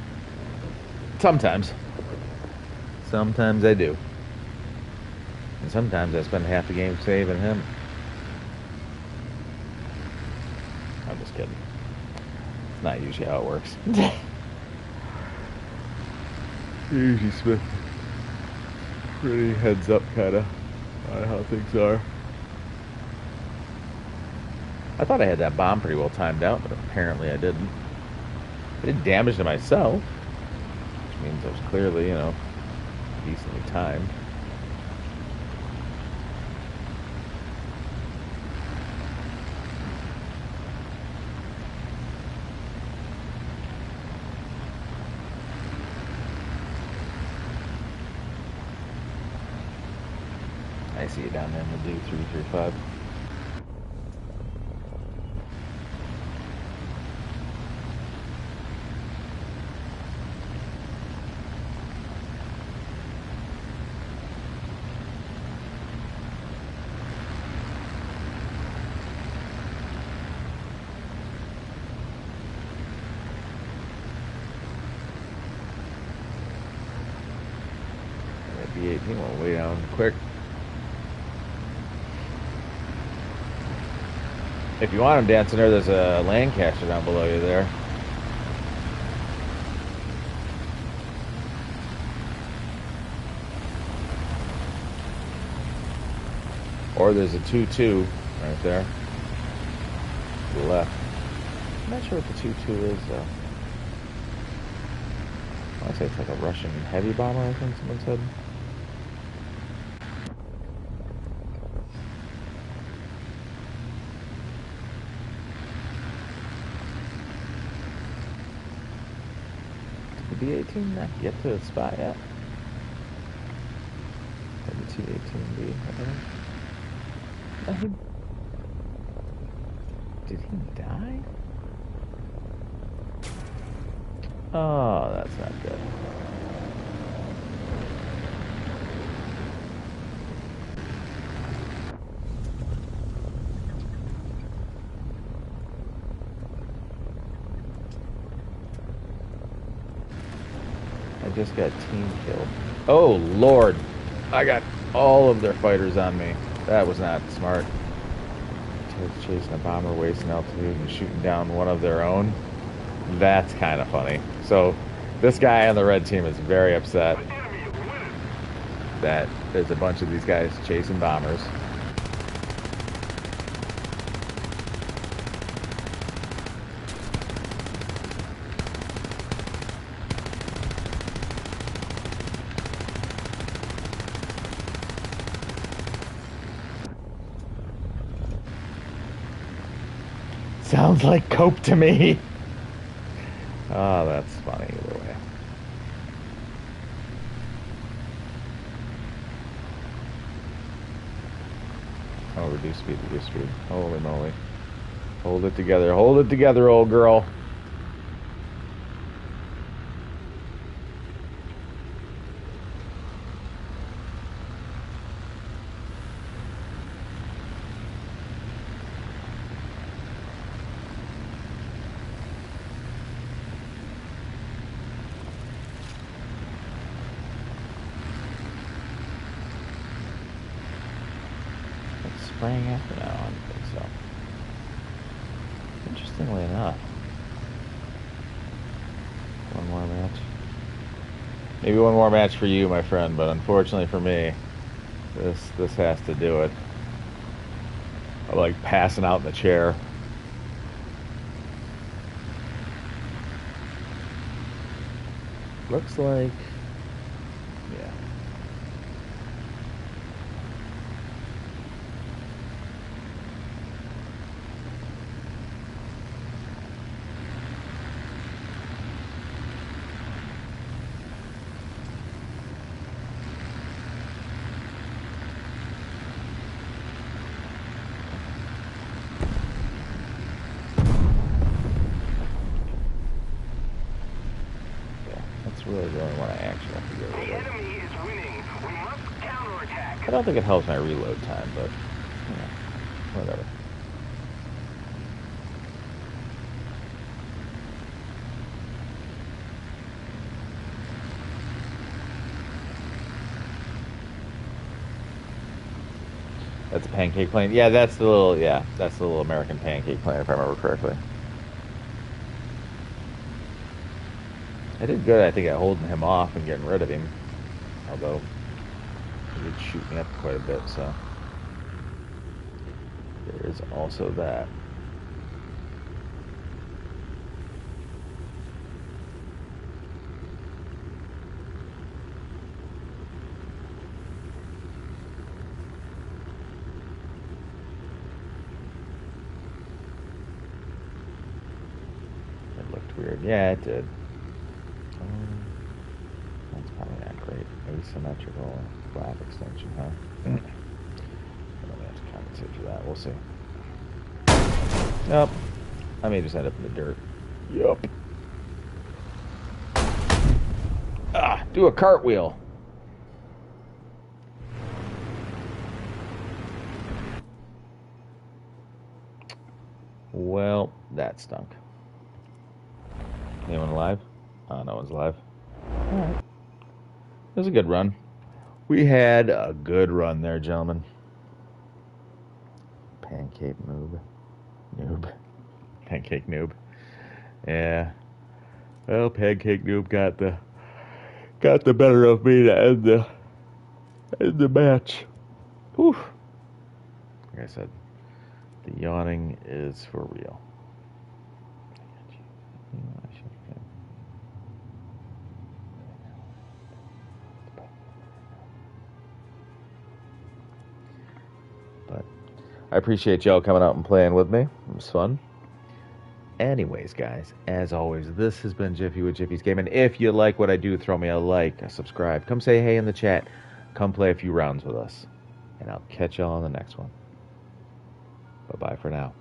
Sometimes. Sometimes I do. And sometimes I spend half the game saving him. I'm just kidding. It's not usually how it works. Usually Smith pretty heads up kind of on how things are. I thought I had that bomb pretty well timed out, but apparently I didn't. I did damage to myself, which means I was clearly, you know, decently timed. I see it down there in the D335. B-18 went way down quick. If you want him dancing there, there's a Lancaster down below you there. Or there's a 2-2 right there. To the left. I'm not sure what the 2-2 is though. I want to say it's like a Russian heavy bomber, I think someone said. B-18 not get to the spot yet. Maybe T-18B, I think. Did he die? Oh, that's not good. I just got team killed. Oh, Lord. I got all of their fighters on me. That was not smart. Chasing a bomber, wasting altitude, and shooting down one of their own. That's kind of funny. So, this guy on the red team is very upset that there's a bunch of these guys chasing bombers. Sounds like cope to me. Oh, that's funny either way. Oh, reduce speed, reduce speed. Holy moly. Hold it together, old girl. Spraying after now, I don't think so. Interestingly enough. One more match. Maybe one more match for you, my friend, but unfortunately for me, this has to do it. I'm like passing out in the chair. Looks like, yeah. Really the only one I actually have to go with. The enemy is winning. We must counterattack. I don't think it helps my reload time, but yeah, whatever. That's a pancake plane. Yeah, that's the little American pancake plane, if I remember correctly. I did good, I think, at holding him off and getting rid of him. Although, he did shoot me up quite a bit, so. There is also that. It looked weird. Yeah, it did. That's probably not great. Asymmetrical flap extension, huh? see what you're at. We'll see. Nope. I may just end up in the dirt. Yup. Ah, do a cartwheel. Well, that stunk. Anyone alive? Oh, no one's alive. Alright. It was a good run. We had a good run there, gentlemen. Pancake noob. Noob. Pancake noob. Yeah. Well, Pancake noob got the better of me to end the match. Whew. Like I said, the yawning is for real. But I appreciate y'all coming out and playing with me. It was fun. Anyways, guys, as always, this has been Jiffy with Jiffy's Gaming. If you like what I do, throw me a like, a subscribe. Come say hey in the chat. Come play a few rounds with us. And I'll catch y'all on the next one. Bye-bye for now.